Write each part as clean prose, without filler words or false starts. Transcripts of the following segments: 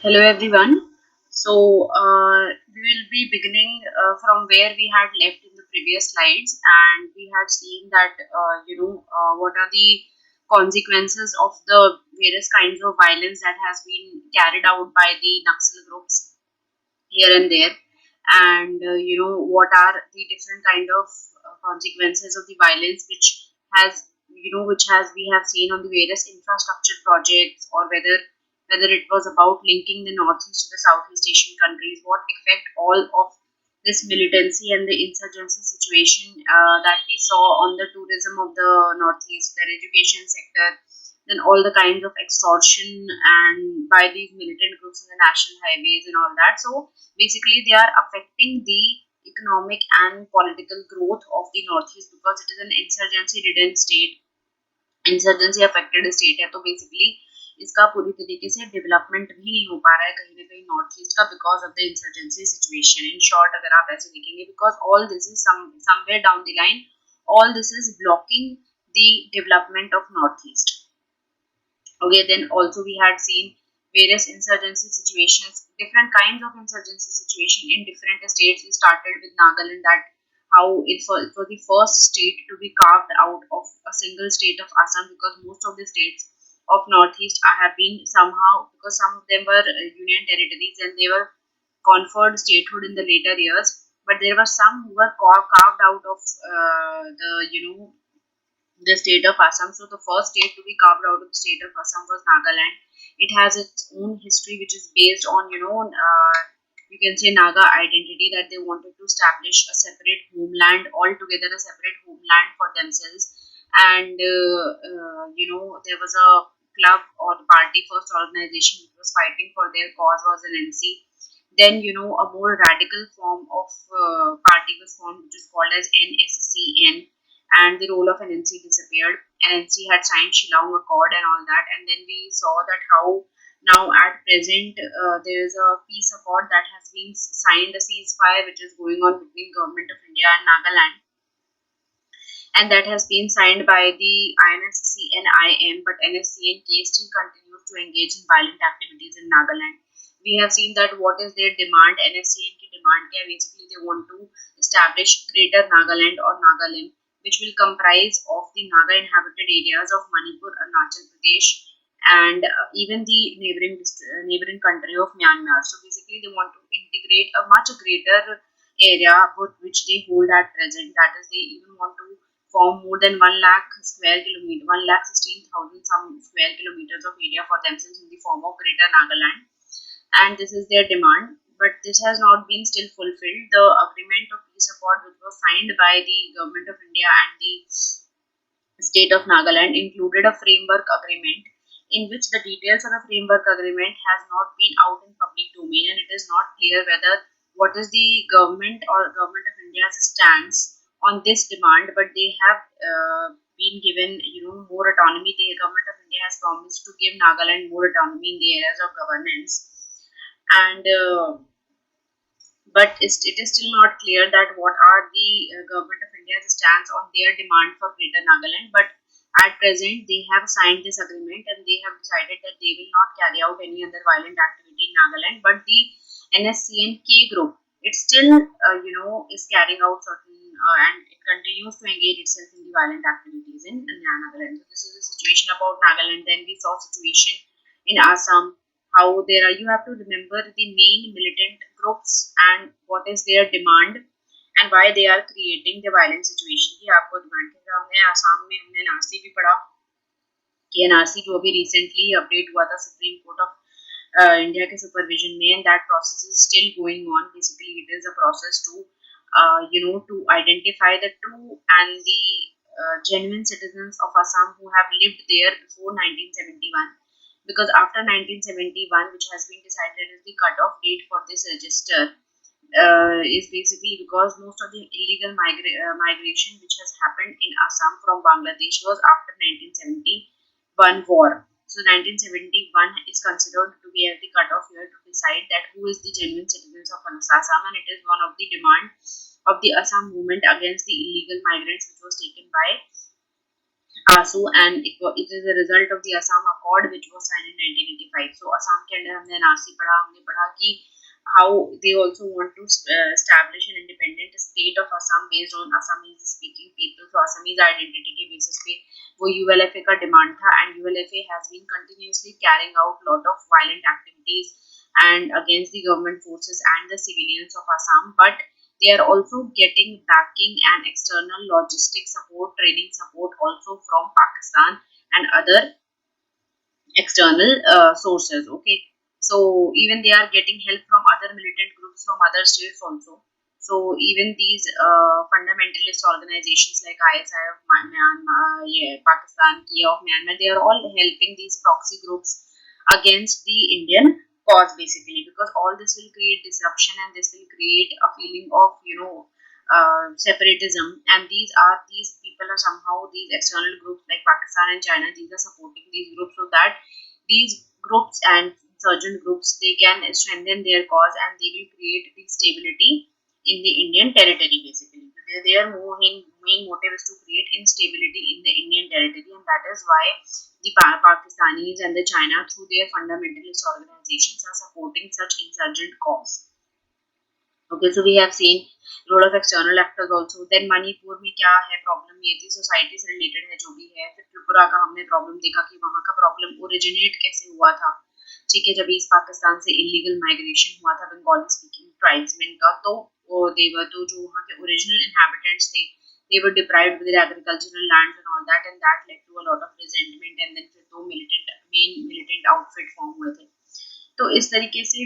Hello everyone. We will be beginning from where we had left in the previous slides, and we had seen that what are the consequences of the various kinds of violence that has been carried out by the Naxal groups here and there, and what are the different kind of consequences of the violence which has we have seen on the various infrastructure projects, or whether it was about linking the Northeast to the Southeast Asian countries, what effect all of this militancy and the insurgency situation that we saw on the tourism of the Northeast, their education sector, then all the kinds of extortion and by these militant groups in the national highways and all that. So basically, they are affecting the economic and political growth of the Northeast because it is an insurgency ridden state, insurgency affected state है, तो basically इसका पूरी तरीके से development भी नहीं हो पा रहा है कहीं ना कहीं नॉर्थ ईस्ट का because of the insurgency situation. In short अगर आप ऐसे देखेंगे, because all this is somewhere down the line, all this is blocking the development of northeast. Okay, then also we had seen various insurgency situations, different kinds of insurgency situation in different states. We started with Nagaland, that how it was the first state to be carved out of a single state of Assam, because most of the states of Northeast have been somehow, because some of them were union territories and they were conferred statehood in the later years, but there were some who were carved out of the state of Assam. So the first state to be carved out of the state of Assam was Nagaland. It has its own history, which is based on you can say Naga identity, that they wanted to establish a separate homeland altogether, a separate homeland for themselves. And there was a club or party first organization which was fighting for their cause was an NC. Then a more radical form of party was formed, which is called as NSCN, and the role of NNC disappeared. NNC had signed Shillong Accord and all that, and then we saw that how now at present there is a peace accord that has been signed, a ceasefire which is going on between Government of India and Nagaland, and that has been signed by the INSC and IM, but NSC and K still continues to engage in violent activities in Nagaland. We have seen that what is their demand, NSC and K demand, basically they want to establish Greater Nagaland or Nagaland, which will comprise of the Naga inhabited areas of Manipur, Arunachal Pradesh, and even the neighboring country of Myanmar. So basically, they want to integrate a much greater area which they hold at present. That is, they even want to form more than 1 lakh square kilometer, 1,16,000 some square kilometers of area for themselves in the form of Greater Nagaland, and this is their demand. But this has not been still fulfilled. The agreement of peace accord, which was signed by the Government of India and the state of Nagaland, included a framework agreement in which the details of the framework agreement has not been out in public domain, and it is not clear whether what is the government or Government of India's stance on this demand. But they have been given more autonomy. The Government of India has promised to give Nagaland more autonomy in the areas of governance, and but it is still not clear that what are the Government of India's stance on their demand for Greater Nagaland. But at present, they have signed this agreement and they have decided that they will not carry out any other violent activity in Nagaland. But the NSCN-K group, it still is carrying out certain and it continues to engage itself in the violent activities in Nagaland. So this is the situation about Nagaland. Then we saw situation in Assam, how there are, you have to remember the main militant groups and what is their demand and why they are creating the violent situation की आपको demand के हमने आसाम में हमने NRC भी पढ़ा कि NRC जो अभी रिसेंटली अपडेट हुआ था सुप्रीम कोर्ट ऑफ इंडिया के सुपरविजन में, and that process is still going on. Basically it is a process to to identify the true and the genuine citizens of Assam who have lived there before 1971, because after 1971, which has been decided as the cutoff date for this register, is basically because most of the illegal migration which has happened in Assam from Bangladesh was after 1971 war. So 1971 is considered to be as the cutoff year to decide that who is the genuine citizens of Assam, and it is one of the demands of the Assam movement against the illegal migrants which was taken by ASU, and it is a result of the Assam Accord which was signed in 1985. So Assam के अंदर हमने NRC पढ़ा, हमने पढ़ा कि how they also want to establish an independent state of Assam based on Assamese speaking people. So Assamese identity के basis पे वो ULFA का demand था, and ULFA has been continuously carrying out lot of violent activities and against the government forces and the civilians of Assam, but they are also getting backing and external logistic support, training support also from Pakistan and other external sources. Okay, so even they are getting help from other militant groups from other states also. So even these fundamentalist organizations like ISI of Myanmar, Pakistan, Kia of Myanmar, they are all helping these proxy groups against the Indian cause, basically, because all this will create disruption and this will create a feeling of separatism, and these people are somehow, these external groups like Pakistan and China, these are supporting these groups so that these groups and insurgent groups, they can strengthen their cause and they will create the stability in the Indian territory, basically. Their main motive is to create instability in the Indian territory, and that is why the Pakistanis and the China, through their fundamentalist organizations, are supporting such insurgent cause. Okay, so we have seen role of external actors also. Then Manipur में क्या है problem, ये थी society से related है जो भी है. फिर त्रिपुरा का हमने प्रॉब्लम देखा कि वहाँ का प्रॉब्लम ओरिजिनेट कैसे हुआ था. ठीक है, जब ईस्ट पाकिस्तान से इलीगल माइग्रेशन हुआ था बंगाली स्पीकिंग ट्राइब्समैन का, तो देवर तो जो वहाँ के ओरिजिनल इनहैबिटेंट्स थे, they were deprived with their agricultural lands and all that, and that led to a lot of resentment, and then फिर दो militant outfit form हुए थे. तो इस तरीके से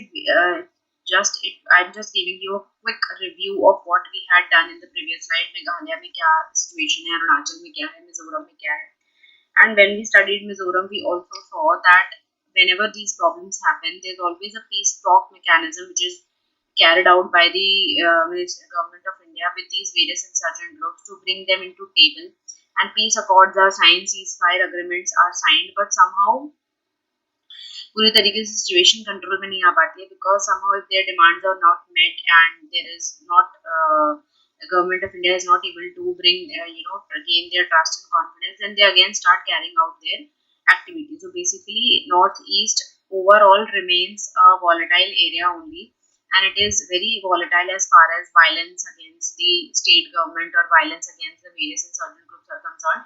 I'm just giving you a quick review of what we had done in the previous slide. Meghalaya में क्या situation है, अरुणाचल में क्या है, मिजोरम में क्या है. And when we studied Mizoram, we also saw that whenever these problems happen, there's always a peace talk mechanism which is carried out by the government of India with these various insurgent groups to bring them into table. And peace accords are signed, ceasefire agreements are signed, but somehow पूरी तरीके से situation control में नहीं आ पाती है, because somehow if their demands are not met and there is not the government of India is not able to bring gain their trust and confidence, then they again start carrying out their activities. So basically northeast overall remains a volatile area only, and it is very volatile as far as violence against the state government or violence against the various insurgent groups are concerned.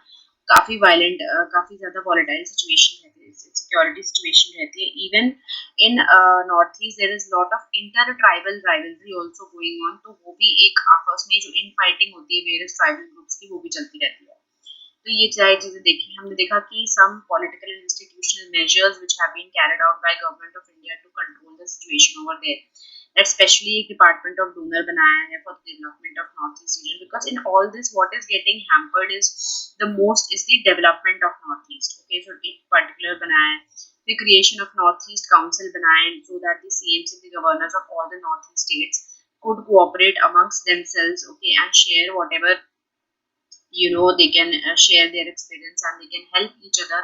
काफी violent, काफी ज्यादा volatile situation रहती है, security situation रहती है. Even in North East there is lot of inter tribal rivalry also going on. तो वो भी एक आपस में जो इन फाइटिंग होती है वेरियस ट्राइबल ग्रुप्स की, वो भी चलती रहती है. तो ये सारी चीजें देखी, हमने देखा कि some political and institutional measures which have been carried out by government of India to control the situation over there. Especially एक डिपार्टमेंट ऑफ डोनर बनाया है for the development of North East region, because in all this what is getting hampered is the most is the development of Northeast. Okay, so एक particular बनाया है. The creation of Northeast Council बनाया है so that the CMs and the governors of all the Northeast states could cooperate amongst themselves, okay, and share whatever they can share their experience and they can help each other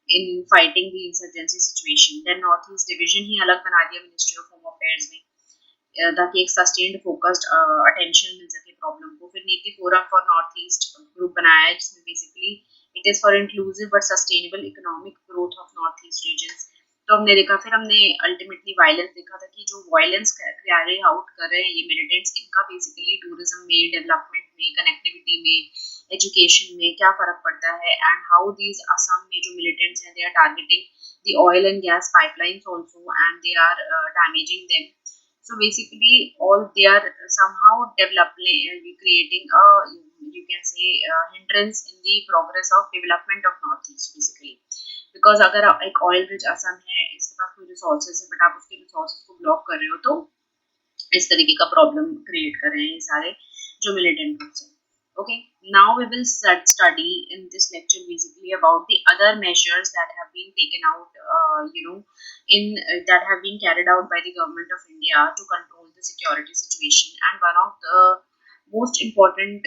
in fighting the insurgency situation. Then Northeast Division ही अलग बना दिया Ministry of Home Affairs में, ताकि एक sustained focused attention मिल सके problem को. फिर NITI forum for North East group बनाया है जिसमें basically it is for inclusive but sustainable economic growth of North East regions. तो हमने देखा, फिर हमने अल्टीमेटली वायलेंस देखा था कि जो वायलेंस कैरी आउट कर रहे हैं ये मिलिटेंट्स, इनका बेसिकली टूरिज्म में, डेवलपमेंट में, कनेक्टिविटी में, एजुकेशन में क्या फर्क पड़ता है, एंड हाउ दीज असम में जो मिलिटेंट्स हैं they are targeting the oil and gas pipelines also and they are damaging them. So basically, all they are somehow developing, creating a, you can say, hindrance in the progress of development of Northeast basically. Because अगर एक oil rich Assam है, इसके पास कोई resources है, but आप उसके resources को block कर रहे हो, तो इस तरीके का problem create कर रहे हैं ये सारे जो militant groups हैं. Okay, now we will study in this lecture basically about the other measures that have been taken out, that have been carried out by the government of India to control the security situation. And one of the most important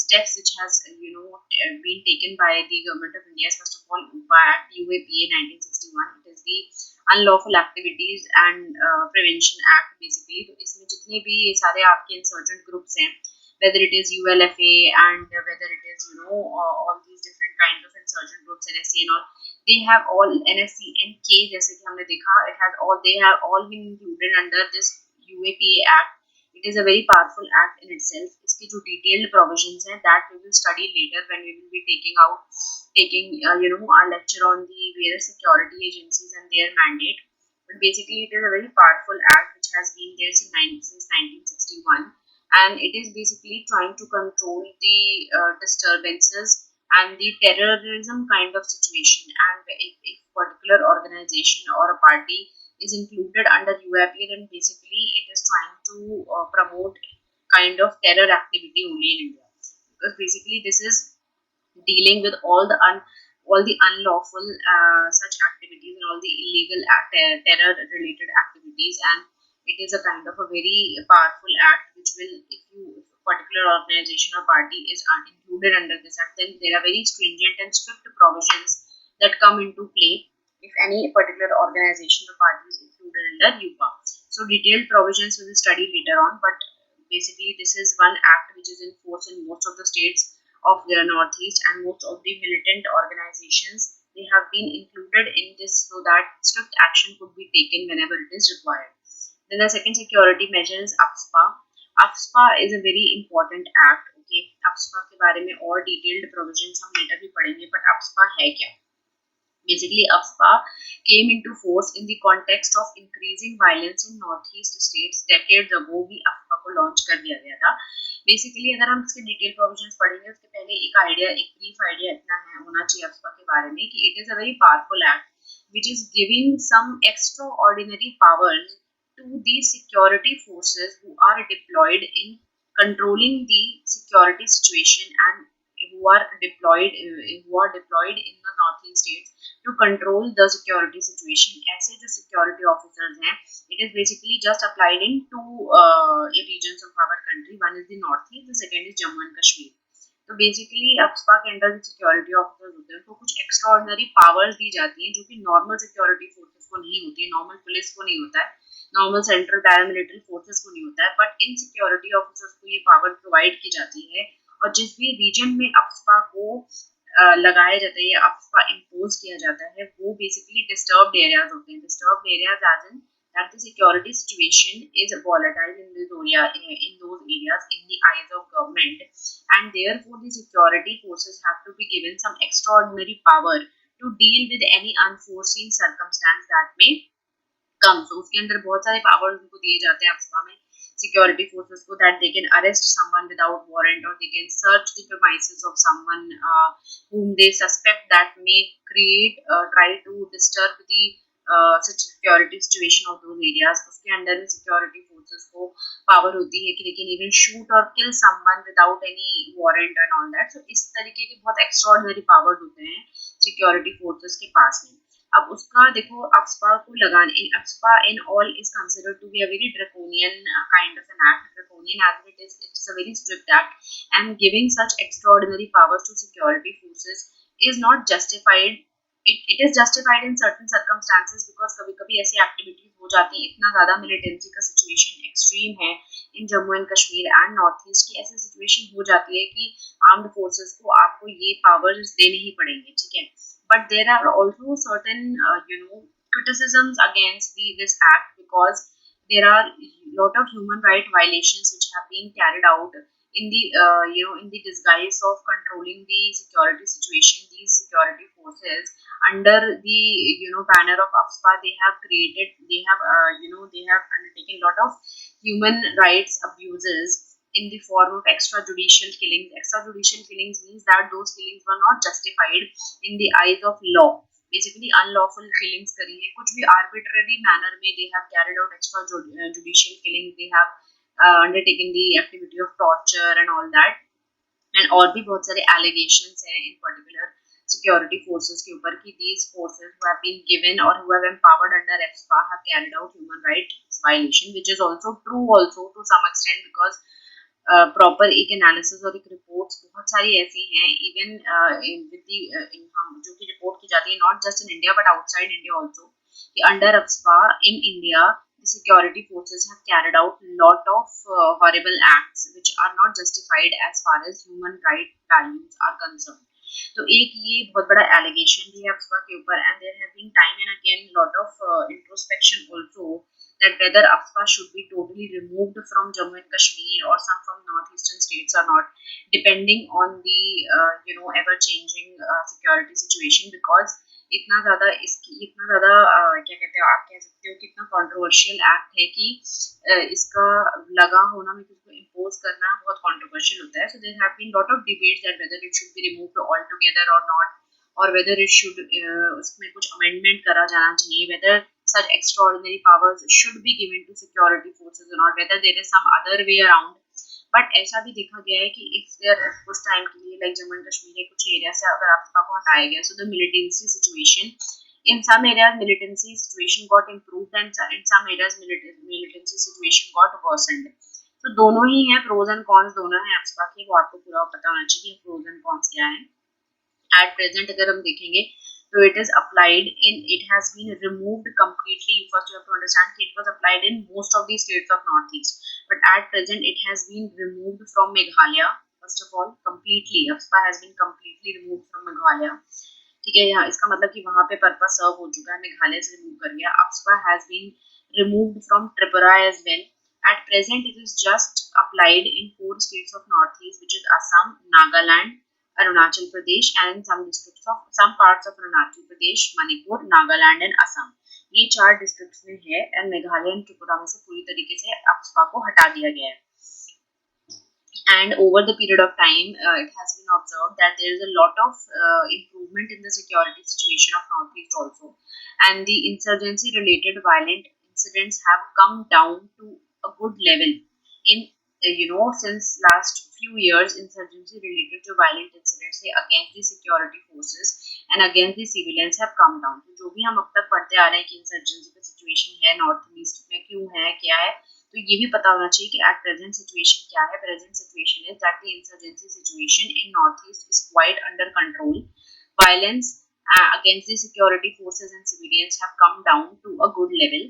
steps which has been taken by the government of India is first of all UAPA 1961. It is the Unlawful Activities and Prevention Act basically. तो इसमें जितने भी ये सारे आपके insurgent groups हैं, whether it is ULFA and whether it is all these different kinds of insurgent groups, NSC and all, they have all NSC and K जैसे कि हमने देखा, they have all been included under this UAPA Act. It is a very powerful act in itself. इसकी जो detailed provisions हैं that we will study later when we will be taking our lecture on the various security agencies and their mandate. But basically, it is a very powerful act which has been there since 1961, and it is basically trying to control the disturbances and the terrorism kind of situation. And if particular organization or a party is included under UAP, then basically it is trying to promote kind of terror activity only in India. Because basically this is dealing with all the unlawful such activities and all the illegal terror related activities, and it is a kind of a very powerful act which will, if a particular organization or party is included under this act, then there are very stringent and strict provisions that come into play if any particular organization or party is included under UPA. So detailed provisions we will study later on, but basically this is one act which is in force in most of the states of the Northeast, and most of the militant organizations, they have been included in this so that strict action could be taken whenever it is required. Then the second security measure is AFSPA. AFSPA is a very important act. Okay, AFSPA के बारे में और detailed provisions हम later भी पढ़ेंगे, but AFSPA है क्या? Basically, AFSPA came into force in the context of increasing violence in Northeast states. Decades ago भी AFSPA को launch कर दिया गया था. Basically, अगर हम इसके detailed provisions पढ़ेंगे उसके पहले एक brief idea इतना है होना चाहिए AFSPA के बारे में कि it is a very powerful act which is giving some extraordinary powers to the security forces who are deployed in controlling the security situation and who are deployed in the northeast states to control the security situation. ऐसे जो security officers हैं, it is basically just applied in two regions of our country. One is the northeast, the second is Jammu and Kashmir. तो basically AFSPA के अंदर जो security officers होते हैं उनको कुछ एक्स्ट्राऑर्डिनरी पावर्स दी जाती हैं जो कि नॉर्मल सिक्योरिटी फोर्सेस को नहीं होती है, नॉर्मल पुलिस को नहीं होता है, नॉर्मल सेंट्रल पैरामिलिट्री फोर्सेस को नहीं होता है, बट इन सिक्योरिटी ऑफिसर्स को ये पावर प्रोवाइड की जाती है. और जिस भी रीजन में AFSPA को लगाया जाता है या AFSPA इम्पोज किया जाता है वो बेसिकली डिस्टर्ब्ड एरियाज होते हैं. Disturbed areas as in that the security situation is volatile in those areas in the eyes of government, and therefore the security forces have to be given some extraordinary power to deal with any unforeseen circumstance that may come. So उसके अंदर बहुत सारे powers उनको दिए जाते हैं AFSPA में security forces को, that they can arrest someone without warrant or they can search the premises of someone whom they suspect that may try to disturb the security situation of those areas. उसके अंदर में security forces को power होती है कि they can even shoot or kill someone without any warrant and all that. So इस तरीके के बहुत extraordinary powers होते हैं security forces के पास में. अब उसका देखो AFSPA को लगाने, AFSPA in all is considered to be a very draconian kind of an act. Draconian as it is a very strict act, and giving such extraordinary powers to security forces is not justified. It is justified in certain circumstances because कभी-कभी ऐसी activities हो जाती हैं, इतना ज़्यादा militancy का situation extreme है in Jammu and Kashmir and north east की, ऐसी सिचुएशन हो जाती है कि आर्म्ड फोर्सेस को आपको ये पावर्स देने ही पड़ेंगे, ठीक है. But there are also certain criticisms against this act because there are lot of human right violations which have been carried out in the in the disguise of controlling the security situation. These security forces under the banner of AFSPA, they have undertaken a lot of human rights abuses in the form of extrajudicial killings. Extrajudicial killings means that those killings were not justified in the eyes of law. Basically unlawful killings करी है, कुछ भी arbitrary manner में they have carried out extrajudicial killings. They have undertaken the activity of torture and all that, and और भी बहुत सारे allegations हैं in particular security forces के ऊपर कि these forces who have been given or who have empowered under AFSPA have carried out human rights violation, which is also true also to some extent because proper एक analysis और एक reports बहुत सारी ऐसी हैं even with the जो कि report की जाती है not just in India but outside India also कि under AFSPA in India the security forces have carried out lot of horrible acts which are not justified as far as human right values are concerned. तो एक ये बहुत बड़ा allegation भी है AFSPA के ऊपर, and there have been time and again lot of introspection also that whether AFSPA should be totally removed from Jammu and Kashmir or some from northeastern states or not, depending on the ever changing security situation, because इतना ज़्यादा क्या कहते हो, आप कह सकते हो कि इतना कंट्रोवर्शियल एक्ट है कि इसका लगा होना में किसी को इम्पोज करना बहुत कंट्रोवर्शियल होता है. So there have been lot of debates that whether it should be removed altogether और नॉट, और वेदर इट शुड उसमें कुछ अमेंडमेंट करा जाना चाहिए, whether such extraordinary powers should be given to security forces or not, whether there is some other way around. But ऐसा भी देखा गया है कि इफ देयर कुछ टाइम के लिए लाइक जम्मू एंड कश्मीर के कुछ एरिया से अगर AFSPA को हटाया गया, so the militancy situation in some areas militancy situation got improved and in some areas militancy situation got worsened. तो दोनों ही हैं, प्रोज एंड कॉन्स दोनों हैं AFSPA के, वो आपको पूरा पता होना चाहिए कि प्रोज एंड कॉन्स क्या है. एट प्रेजेंट अगर हम देखेंगे तो it is applied in, it has been removed completely. First you have to understand it was applied in most of the states of Northeast, but at present it has been removed from Meghalaya. First of all, completely AFSPA has been completely removed from Meghalaya. ठीक है, यहाँ इसका मतलब कि वहाँ पे purpose सर्व हो चुका है, मेघालय से रिमूव कर गया. AFSPA has been removed from Tripura as well. At present it is just applied in 4 states of Northeast, which is Assam, Nagaland, Arunachal Pradesh and some districts of some parts of Arunachal Pradesh, Manipur, Nagaland and Assam. ये 4 districts में है, and Meghalaya and Tripura में से पूरी तरीके से AFSPA को हटा दिया गया है. And over the period of time, it has been observed that there is a lot of improvement in the security situation of Northeast also, and the insurgency related violent incidents have come down to a good level in since last few years. Insurgency related to violent incidents against the security forces and against the civilians have come down. तो जो भी हम अब तक पढ़ते आ रहे हैं कि इंसर्जेंसी का सिचुएशन है नॉर्थ ईस्ट में, क्यों है, क्या है, तो ये भी पता होना चाहिए कि एट प्रेजेंट सिचुएशन क्या है. Present situation is that the insurgency situation in North east is quite under control. Violence against the security forces and civilians have come down to a good level.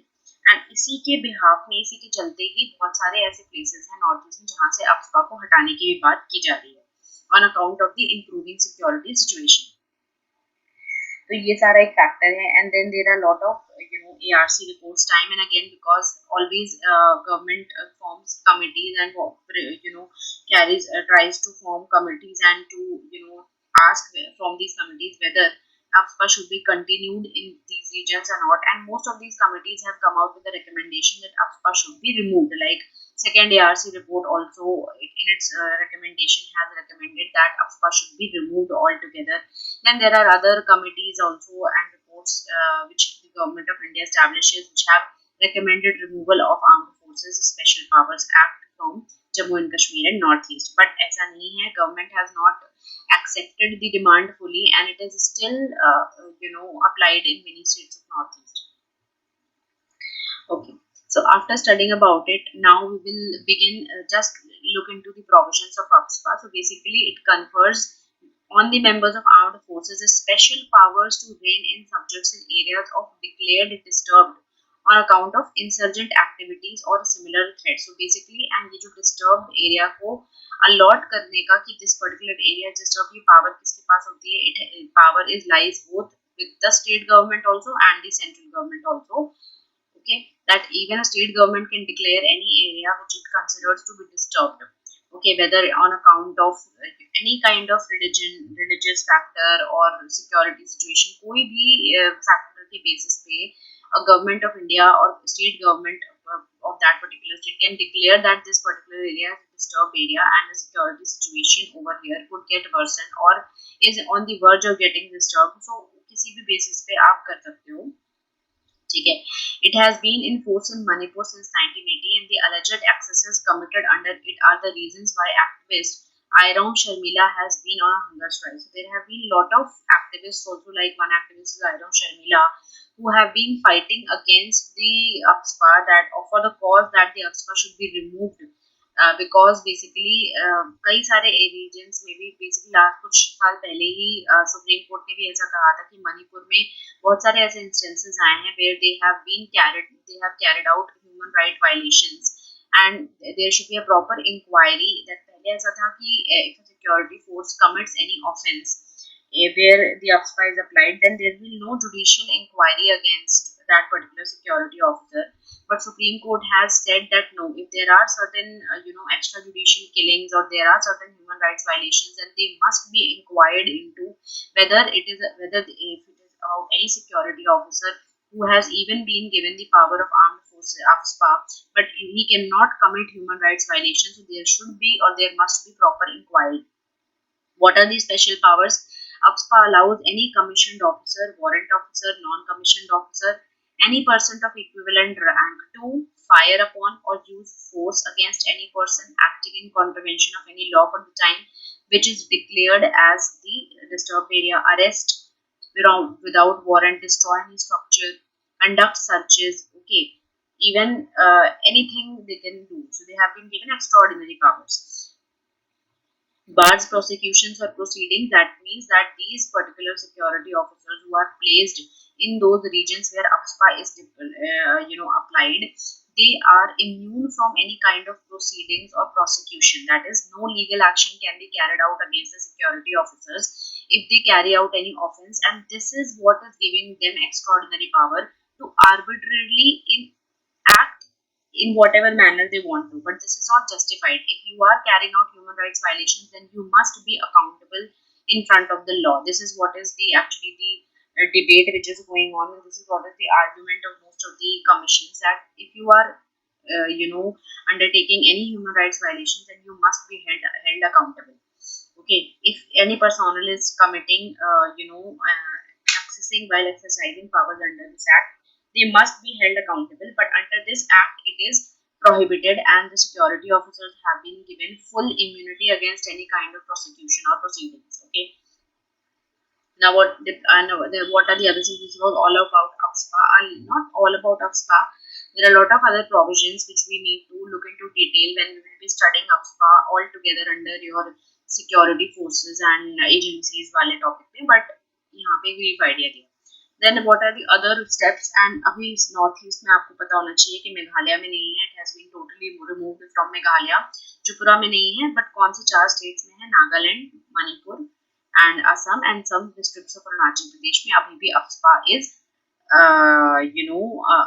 And इसी के behalf में, इसी के चलते ही बहुत सारे ऐसे प्लेसेस हैं नॉर्थ ईस्ट में जहाँ से AFSPA को हटाने की भी बात की जा रही है on account of the improving security situation. तो ये सारा एक फैक्टर है. And then there are lot of ARC reports time and again, because always government forms committees and tries to form committees and to ask from these committees whether AFSPA should be continued in these regions or not, and most of these committees have come out with the recommendation that AFSPA should be removed. Like second ARC report also in its recommendation has recommended that AFSPA should be removed altogether. Then there are other committees also and reports which the government of India establishes, which have recommended removal of armed forces Special Powers Act from Jammu and Kashmir and Northeast. But ऐसा नहीं है, government has not accepted the demand fully, and it is still applied in many states of Northeast. Okay, so after studying about it, now we will begin just look into the provisions of AFSPA. So basically it confers on the members of armed forces special powers to reign in subjects in areas of declared disturbed on account of insurgent activities or similar threats. So basically, and ये जो disturbed area को allot करने का कि this particular area disturbed, ये power किसके पास होती है? Power is lies both with the state government also and the central government also. Okay, that even a state government can declare any area which it considers to be disturbed. Okay, whether on account of any kind of religious factor or security situation, कोई भी factor के basis पे a government of India or state government of that particular state can declare that this particular area is a disturbed area and the security situation over here could get worsened or is on the verge of getting disturbed. So किसी भी basis पे आप कर सकते हो. ठीक है. It has been in force in Manipur since 1980 and the alleged excesses committed under it are the reasons why activist Iram Sharmila has been on a hunger strike. So there have been lot of activists also, like one activist is Iram Sharmila, who have been fighting against the AFSPA that for the cause that the AFSPA should be removed. Because basically कई सारे regions में भी basically last कुछ साल पहले ही supreme court ने भी ऐसा कहा था कि मणिपुर में बहुत सारे ऐसे इंस्टेंसेस आए हैं where they have carried out human right violations, and there should be a proper inquiry. That पहले ऐसा था कि if a security force commits any offense where the UPSPA is applied, then there will be no judicial inquiry against that particular security officer. But Supreme Court has said that no, if there are certain extrajudicial killings or there are certain human rights violations, then they must be inquired into whether if it is about any security officer who has even been given the power of armed forces UPSPA, but he cannot commit human rights violations. So there should be or there must be proper inquiry. What are these special powers? UPSPA allows any commissioned officer, warrant officer, non-commissioned officer, any person of equivalent rank to fire upon or use force against any person acting in contravention of any law for the time which is declared as the disturbed area, arrest without warrant, destroy any structure, conduct searches, okay, even anything they can do. So they have been given extraordinary powers. Bars prosecutions or proceedings, that means that these particular security officers who are placed in those regions where UPSPA is applied, they are immune from any kind of proceedings or prosecution. That is, no legal action can be carried out against the security officers if they carry out any offense, and this is what is giving them extraordinary power to arbitrarily act in whatever manner they want to. But this is not justified. If you are carrying out human rights violations, then you must be accountable in front of the law. This is what is the debate which is going on, and this is what is the argument of most of the commissions, that if you are undertaking any human rights violations, then you must be held accountable. Okay, if any personnel is committing accessing while exercising powers under this act, they must be held accountable. But under this act, it is prohibited, and the security officers have been given full immunity against any kind of prosecution or proceedings. Okay. Now, what are the other things? This was all about UPSPA. Not all about UPSPA. There are a lot of other provisions which we need to look into detail when we will be studying UPSPA all together under your security forces and agencies वाले topic में. But यहाँ पे brief idea दिया. Then what are the other steps? And अभी इस North East में आपको पता होना चाहिए कि मेघालय में नहीं है. It has been totally removed from Meghalaya. Tripura में नहीं है, but कौन से 4 states में है? Nagaland, Manipur, and Assam, and some districts of Arunachal Pradesh में अभी भी UPSPA is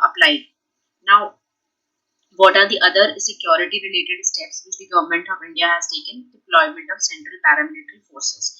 applied. Now, what are the other security related steps which the government of India has taken? Deployment of central paramilitary forces,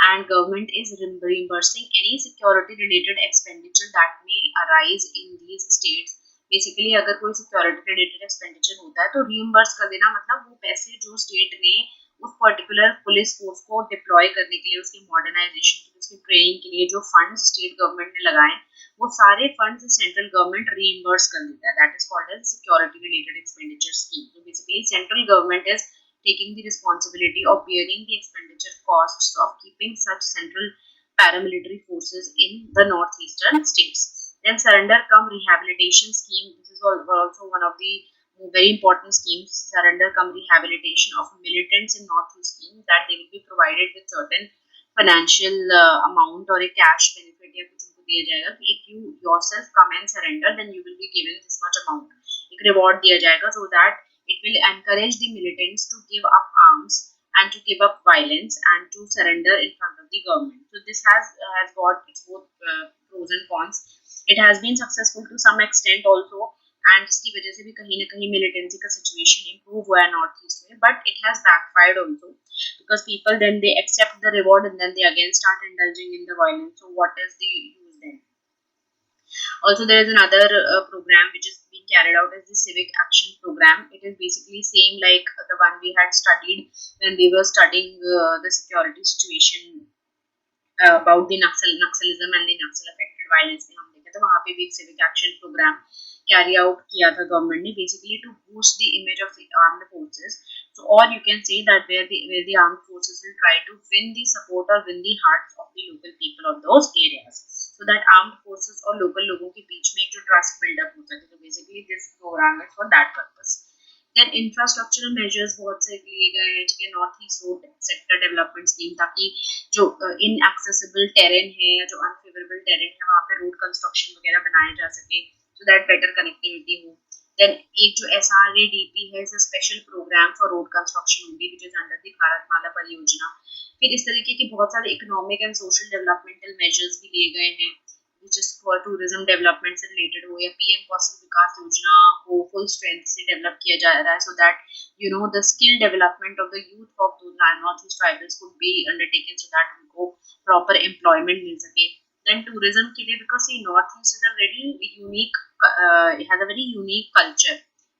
and government is reimbursing any security related expenditure that may arise in these states. Basically, अगर कोई security related expenditure होता है तो reimburse कर देना, मतलब वो पैसे जो state ने उस पर्टिकुलर पुलिस फोर्स को डिप्लॉय करने के लिए, उसके मॉडर्नाइजेशन के लिए, उसकी ट्रेनिंग के लिए जो फंड्स स्टेट गवर्नमेंट ने लगाए, वो सारे फंड्स सेंट्रल गवर्नमेंट रीइंबर्स कर देता है. That is called as security related expenditure scheme. So basically, central government is taking the responsibility of bearing the expenditure costs of keeping such central paramilitary forces in the northeastern states. Then surrender cum rehabilitation scheme. This is also one of the very important schemes. Surrender cum rehabilitation of militants in Northeast scheme, that they will be provided with certain financial amount or a cash benefit या कुछ उनको दिया जाएगा कि if you yourself come and surrender, then you will be given this much amount. एक reward दिया जाएगा, so that it will encourage the militants to give up arms and to give up violence and to surrender in front of the government. So this has got its both pros and cons. It has been successful to some extent also, and इसकी वजह से भी कहीं ना कहीं militancy का situation improve हुआ है नॉर्थ ईस्ट में, but it has backfired also because people then they accept the reward and then they again start indulging in the violence. So what is the use then? Also, there is another program which is being carried out as the civic action program. It is basically same like the one we had studied when we were studying the security situation about the Naxalism and the Naxal affected violence में हम देखे तो वहाँ पे भी एक civic action program carry out किया था गवर्नमेंट ने, basically to boost the image of the armed forces. So, or you can say that where the armed forces will try to win the support or win the hearts of the local people of those areas, so that armed forces और local लोगों के बीच में एक जो trust build up हो सके. So basically this program is for that purpose. Then infrastructural measures बहुत से लिए गए हैं, जैसे north east road sector development scheme, ताकि जो inaccessible terrain है या जो unfavorable terrain है वहाँ पे रोड कंस्ट्रक्शन वगैरह बनाए जा सके, so that better connectivity हो. Then एक जो SRADP है, is a special program for road construction only, which is under the Bharatmala परियोजना. फिर इस तरीके के बहुत सारे economic and social developmental measures भी लिए गए हैं, which is for tourism development से related हो, या PM कौशल विकास योजना को full strength से डेवलप किया जा रहा है, so that the skill development of the youth of those northeast tribals could be undertaken, so that उनको proper employment मिल सके. Then tourism के लिए, because see northeast is a very unique it has a very unique culture.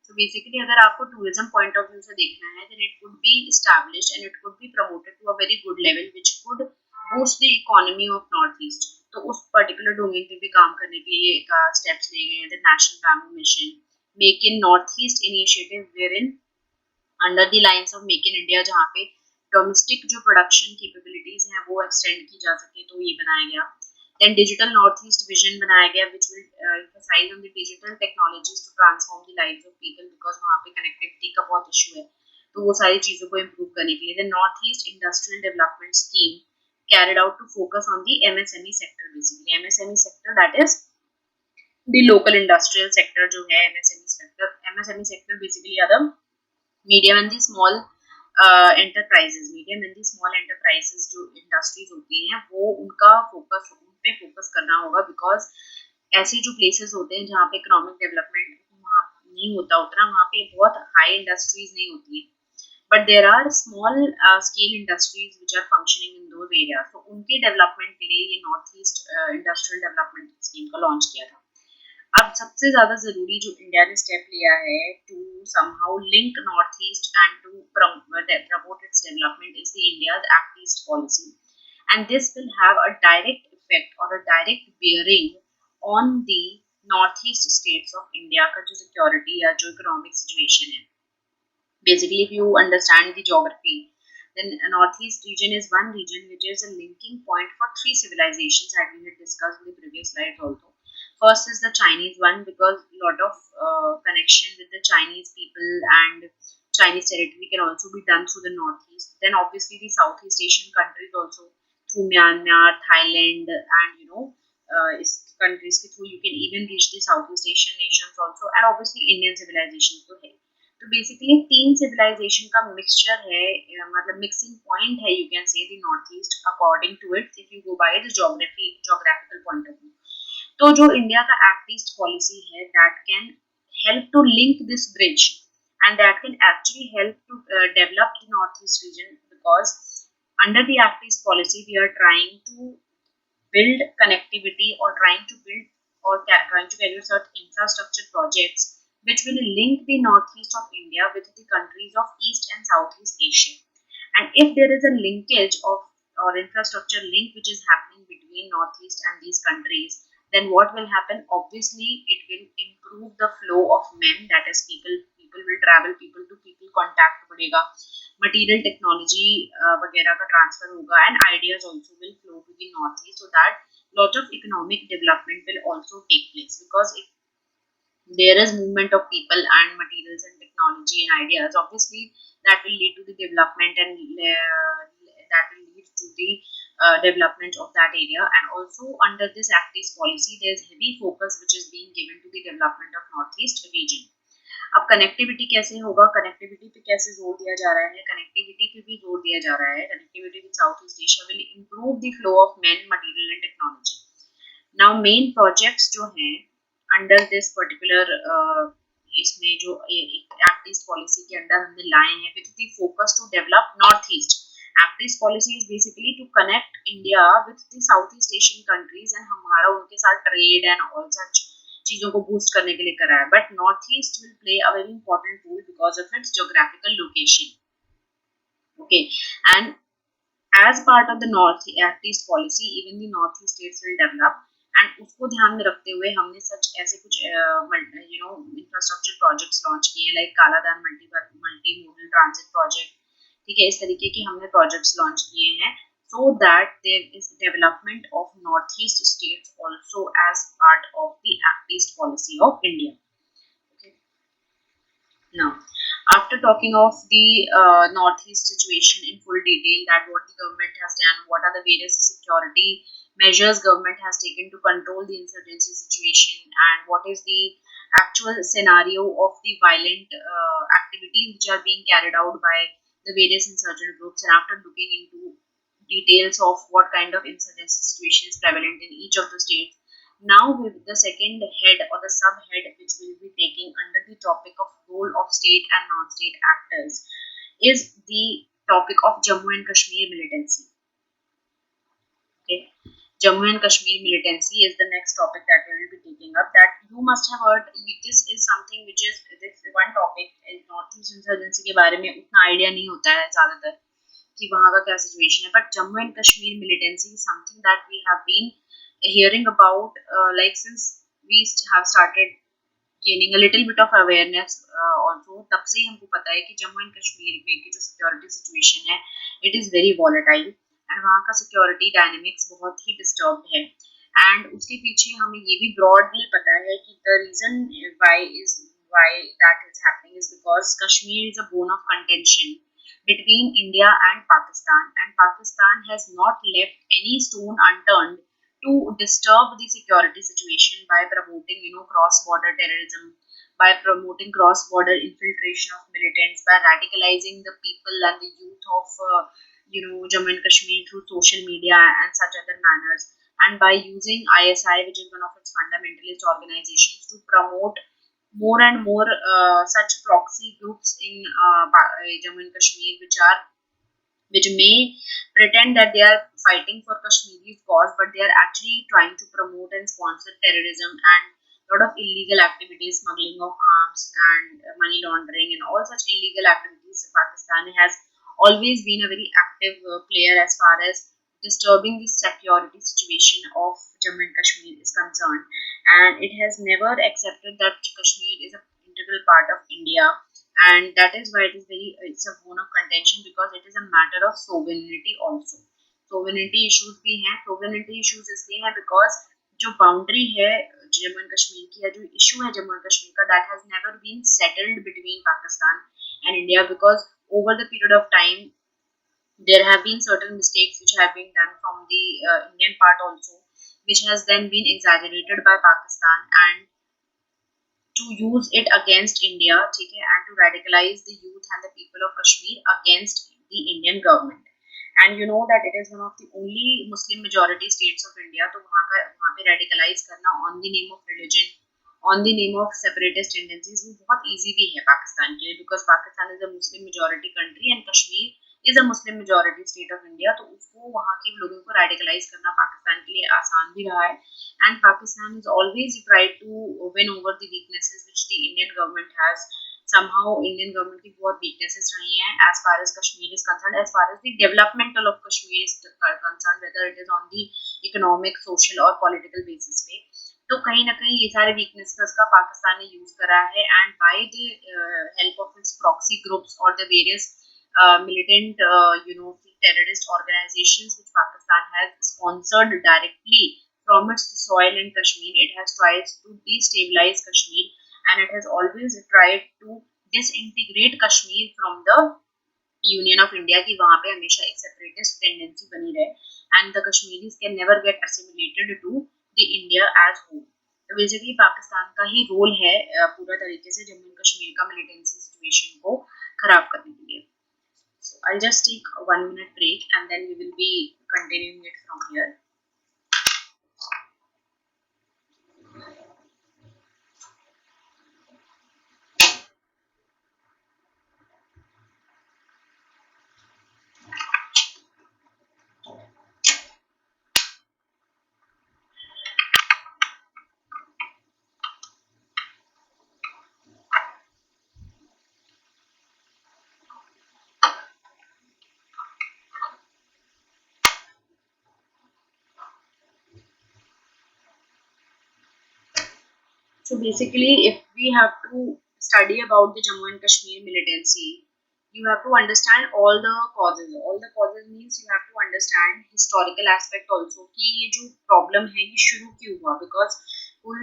So basically अगर आपको tourism point of view से देखना है, then it could be established and it could be promoted to a very good level, which could boost the economy of northeast. तो उस particular domain पे भी काम करने के लिए steps लिए गए हैं. The National Bamboo Mission, Make in Northeast initiative, wherein under the lines of Make in India, जहाँ पे domestic जो production capabilities हैं वो extend की जा सके, तो ये बनाया गया. Then Digital Northeast Vision बनाया गया, which will emphasize on the digital technologies to transform the lives of people, because वहाँ पे connectivity का बहुत issue है, तो वो सारी चीजों को improve करने के लिए. The Northeast Industrial Development Scheme carried out to focus on the MSME sector, basically MSME sector, that is the local industrial sector जो है MSME sector basically are the medium and the small enterprises, जो industries होती हैं वो उनका focus पे focus करना होगा, बिकॉज ऐसे जो प्लेसेस होते हैं जहाँ पे इकोनॉमिक डेवलपमेंट वहाँ नहीं होता उतना, वहाँ पे बहुत हाई इंडस्ट्रीज नहीं होती है, but there are small scale industries which are functioning in those area. तो उनके डेवलपमेंट के लिए ये North East industrial development scheme का लॉन्च किया था. अब सबसे ज्यादा जरूरी जो इंडिया ने स्टेप लिया है to somehow link north east and to promote its development is the India's act east policy, and this will have a direct effect और a direct bearing on the north east states of India का जो security या जो economic situation है. Basically, if you understand the geography, then northeast region is one region which is a linking point for three civilizations that we had discussed in the previous slides also. First is the Chinese one, because a lot of connection with the Chinese people and Chinese territory can also be done through the northeast. Then obviously the Southeast Asian countries also, through Myanmar, Thailand, and countries के through you can even reach the Southeast Asian nations also, and obviously Indian civilization तो है. तो basically तीन civilisation का mixture है, मतलब mixing point है, you can say the north East according to it, if you go by the geographical point of view. तो जो इंडिया का एक्ट ईस्ट पॉलिसी है, that can help to link this bridge and that can actually help to develop the north East region, because under the Act east policy we are trying to build connectivity or trying to carry out certain infrastructure projects which will link the northeast of India with the countries of East and Southeast Asia. And if there is a linkage of or infrastructure link which is happening between northeast and these countries, then what will happen? Obviously, it will improve the flow of men, that is people will travel, people to people contact बढ़ेगा, material technology वगैरह का transfer होगा, and ideas also will flow to the northeast, so that lot of economic development will also take place, because if there is movement of people and materials and technology and ideas, obviously that will lead to the development, and that will lead to the development of that area. And also under this Act East policy, there is heavy focus which is being given to the development of northeast region. अब connectivity कैसे होगा, connectivity पे कैसे जोर दिया जा रहा है, कनेक्टिविटी पे भी जोर दिया जा रहा है. Connectivity with South East Asia will improve the flow of man, material and technology. Now main projects जो हैं अंडर दिस पर्टिकुलर इसमें जो एक्ट ईस्ट पॉलिसी के अंडर हमने लाए हैं, with the focus to develop North East. Act east policy is basically to connect India with the South East Asian countries, and हमारा उनके साथ ट्रेड एंड ऑल सच चीजों को बूस्ट करने के लिए करा है. But North East will play a very important role because of its geographical location. Okay, and as part of the North East policy, even the North East states will develop, and उसको ध्यान में रखते हुए हमने ऐसे कुछ infrastructure projects launch किए, like Kaladan multi modal transit project. ठीक है, इस तरीके के हमने प्रोजेक्ट्स लॉन्च किए हैं, so that there is development of Northeast states also as part of the Act East policy of India. Okay. Now, after talking of the northeast situation in full detail, that what the government has done, what are the various security measures government has taken to control the insurgency situation, and what is the actual scenario of the violent activities which are being carried out by the various insurgent groups, and after looking into details of what kind of insurgency situation is prevalent in each of the states, now with the second head or the subhead which will be taking under the topic of role of state and non-state actors is the topic of Jammu and Kashmir militancy. Okay. Jammu and Kashmir militancy is the next topic that we will be taking up. That you must have heard. This is something which is this one topic. North East Insurgency के बारे में उतना idea नहीं होता है ज़्यादातर कि वहाँ का क्या सिचुएशन है. But Jammu and Kashmir militancy is something that we have been hearing about like since we have started gaining a little bit of awareness also. तब से ही हमको पता है कि जम्मू एंड कश्मीर में की जो सिक्योरिटी सिचुएशन है it is very volatile and वहाँ का सिक्योरिटी डायनेमिक्स बहुत ही डिस्टर्ब है. एंड उसके पीछे हमें ये भी ब्रॉडली पता है कि the reason why that is happening is because Kashmir is a bone of contention between India and Pakistan has not left any stone unturned to disturb the security situation by promoting cross-border terrorism, by promoting cross-border infiltration of militants, by radicalizing the people and the youth of Jammu and Kashmir through social media and such other manners, and by using ISI, which is one of its fundamentalist organizations, to promote more and more such proxy groups in Jammu and Kashmir, which may pretend that they are fighting for Kashmiri's cause, but they are actually trying to promote and sponsor terrorism and a lot of illegal activities, smuggling of arms and money laundering and all such illegal activities. Pakistan has always been a very active player as far as disturbing the security situation of Jammu and Kashmir is concerned, and it has never accepted that Kashmir is an integral part of India, and that is why it's a bone of contention because it is a matter of sovereignty also. sovereignty issues भी हैं. sovereignty issues इसलिए हैं because जो boundary है Jammu and Kashmir की, या जो issue है जम्मू एंड कश्मीर का, that has never been settled between Pakistan and India, because over the period of time there have been certain mistakes which have been done from the Indian part also, which has then been exaggerated by Pakistan and to use it against India, okay, and to radicalize the youth and the people of Kashmir against the Indian government. And you know that it is one of the only Muslim majority states of India, तो वहाँ पे radicalize करना on the name of religion, on the name of separatist tendencies वो बहुत easy भी है पाकिस्तान के लिए, because Pakistan is a Muslim majority country and Kashmir is a Muslim majority state of India, तो उसको वहाँ के लोगों को radicalize करना पाकिस्तान के लिए आसान भी रहा है. And Pakistan has always tried to win over the weaknesses which the Indian government has. Somehow Indian government की बहुत weaknesses रही हैं as far as Kashmir is concerned, as far as the developmental of Kashmir is concerned, whether it is on the economic, social or political basis पे. तो कहीं ना कहीं ये सारे weaknesses का पाकिस्तान ने यूज करा है, and by the help of its proxy groups or the various militant terrorist organizations which Pakistan has sponsored directly from its soil in Kashmir, it has tried to destabilize Kashmir, and it has always tried to disintegrate Kashmir from the Union of India, कि वहाँ पे हमेशा एक separatist tendency बनी रहे, and the Kashmiris can never get assimilated to the India as whole. तो basically Pakistan का ही role है पूरा तरीके से जम्मू एंड कश्मीर का militancy situation को खराब करने के लिए. So I'll just take a 1 minute break and then we will be continuing it from here. So basically, if we have to study about the Jammu and Kashmir militancy, you have to understand all the causes. All the causes means you have to understand historical aspect also कि ये जो problem है ये शुरू क्यों हुआ, because कोई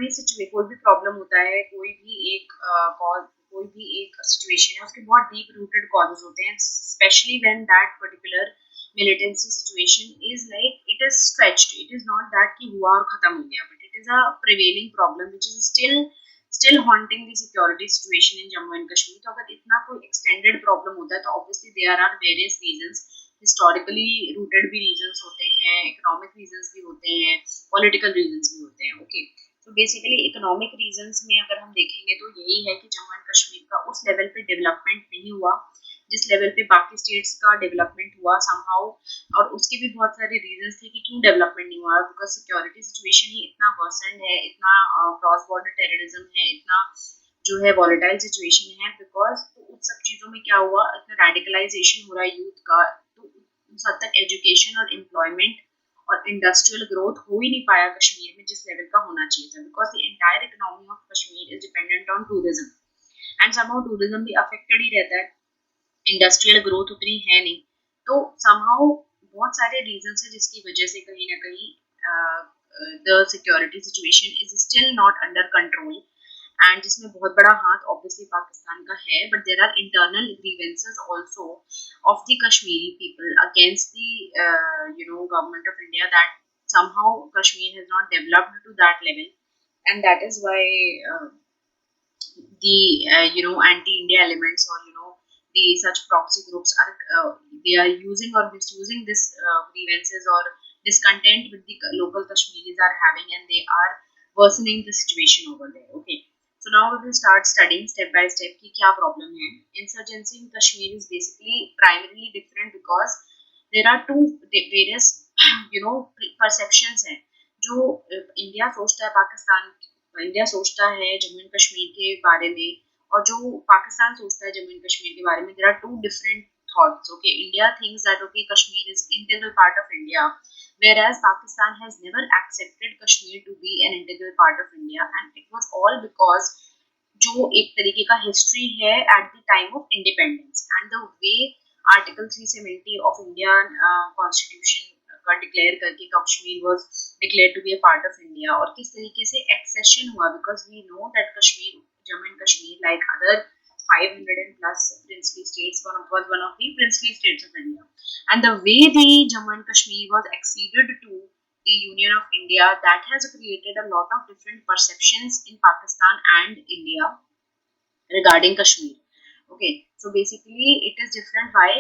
भी problem होता है, कोई भी एक situation है, उसके बहुत deep rooted causes होते हैं, especially when that particular militancy situation is like it is stretched. It is not that कि हुआ और खत्म हो गया, but it is a prevailing problem which is still still haunting the security situation in Jammu and Kashmir. तो अगर इतना कोई extended problem होता है तो obviously there are various reasons, historically rooted भी reasons होते हैं, economic reasons भी होते हैं, political reasons भी होते हैं. Okay, तो बेसिकली इकोनॉमिक रीजंस में अगर हम देखेंगे तो यही है कि जम्मू एंड कश्मीर का उस लेवल पे डेवलपमेंट नहीं हुआ जिस लेवल पे बाकी स्टेट्स का डेवलपमेंट हुआ समहाउ. और उसके भी बहुत सारे रीजंस थे कि क्यों डेवलपमेंट नहीं हुआ, बिकॉज सिक्योरिटी सिचुएशन ही इतना वर्सेंड है, इतना क्रॉस बॉर्डर टेररिज्म है, इतना जो है वॉलेटाइल सिचुएशन है. बिकॉज तो उन सब चीज़ों में क्या हुआ, इतना रेडिकलाइजेशन हो रहा है यूथ का, तो उस हद तक एजुकेशन और एम्प्लॉयमेंट और इंडस्ट्रियल ग्रोथ हो ही नहीं पाया कश्मीर में जिस लेवल का होना चाहिए था. Because the entire economy of Kashmir is dependent on tourism and somehow tourism भी अफेक्टेड ही रहता है, इंडस्ट्रियल ग्रोथ उतनी है नहीं. तो समहाउ बहुत सारे रीजंस है जिसकी वजह से कहीं ना कहीं the security situation is still not under control and जिसमें बहुत बड़ा हाथ ऑब्वियसली पाकिस्तान का है. But there are internal grievances also of the Kashmiri people against the government of India that somehow Kashmir has not developed to that level, and that is why the anti-India elements or the such proxy groups are they are using or misusing this grievances or discontent with the local Kashmiris are having, and they are worsening the situation over there. Okay, so now we will start studying step by step ki kya problem hai. Insurgency in Kashmir is basically primarily different because there are two various perceptions हैं. जो India सोचता है India सोचता है Jammu and Kashmir के बारे में और जो पाकिस्तान सोचता है जम्मू एंड कश्मीर के बारे में, there are two different thoughts. Okay, India thinks that okay Kashmir is integral part of India, whereas Pakistan has never accepted Kashmir to be an integral part of India, and it was all because जो एक तरीके का history है at the time of independence and the way article 370 of Indian constitution का declare करके Kashmir was declare to be a part of India, और किस तरीके से एक्सेशन हुआ. Because we know that Kashmir, Jammu and Kashmir like other 500 and plus princely states was one of the princely states of India, and the way the Jammu and Kashmir was acceded to the Union of India, that has created a lot of different perceptions in Pakistan and India regarding Kashmir. Okay, so basically it is different. Why?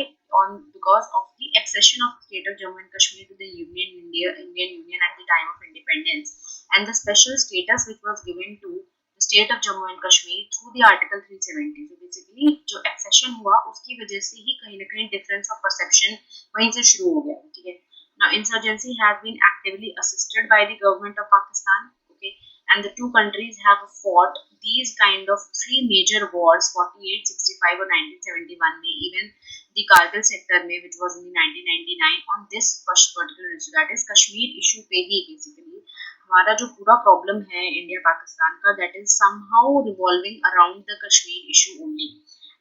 On because of the accession of the state of Jammu and Kashmir to the Indian Union at the time of independence, and the special status which was given to the state of Jammu and Kashmir through the Article 370. So basically जो accession हुआ उसकी वजह से ही कहीं ना कहीं difference of perception वहीं से शुरू हो गया. ठीक है. Now insurgency has been actively assisted by the government of Pakistan. Okay, and the two countries have fought these kind of three major wars 48, 65 और 1971 में, even the Kargil sector में which was in 1999 on this particular issue, that is Kashmir issue पे ही basically हमारा जो पूरा problem है India Pakistan का, that is somehow revolving around the Kashmir issue only.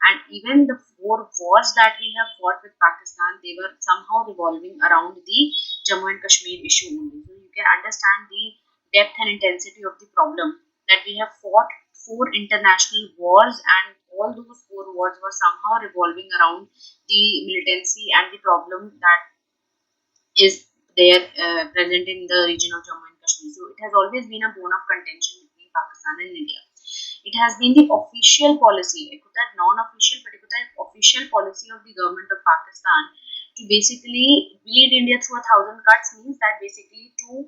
And even the 4 wars that we have fought with Pakistan, they were somehow revolving around the Jammu and Kashmir issue only. So you can understand the depth and intensity of the problem that we have fought 4 international wars, and all those 4 wars were somehow revolving around the militancy and the problem that is there present in the region of Jammu and Kashmir. So it has always been a bone of contention between Pakistan and India. It has been the official policy, एक होता है non-official, but एक होता है official policy of the government of Pakistan to basically bleed India through 1,000 cuts, means that basically to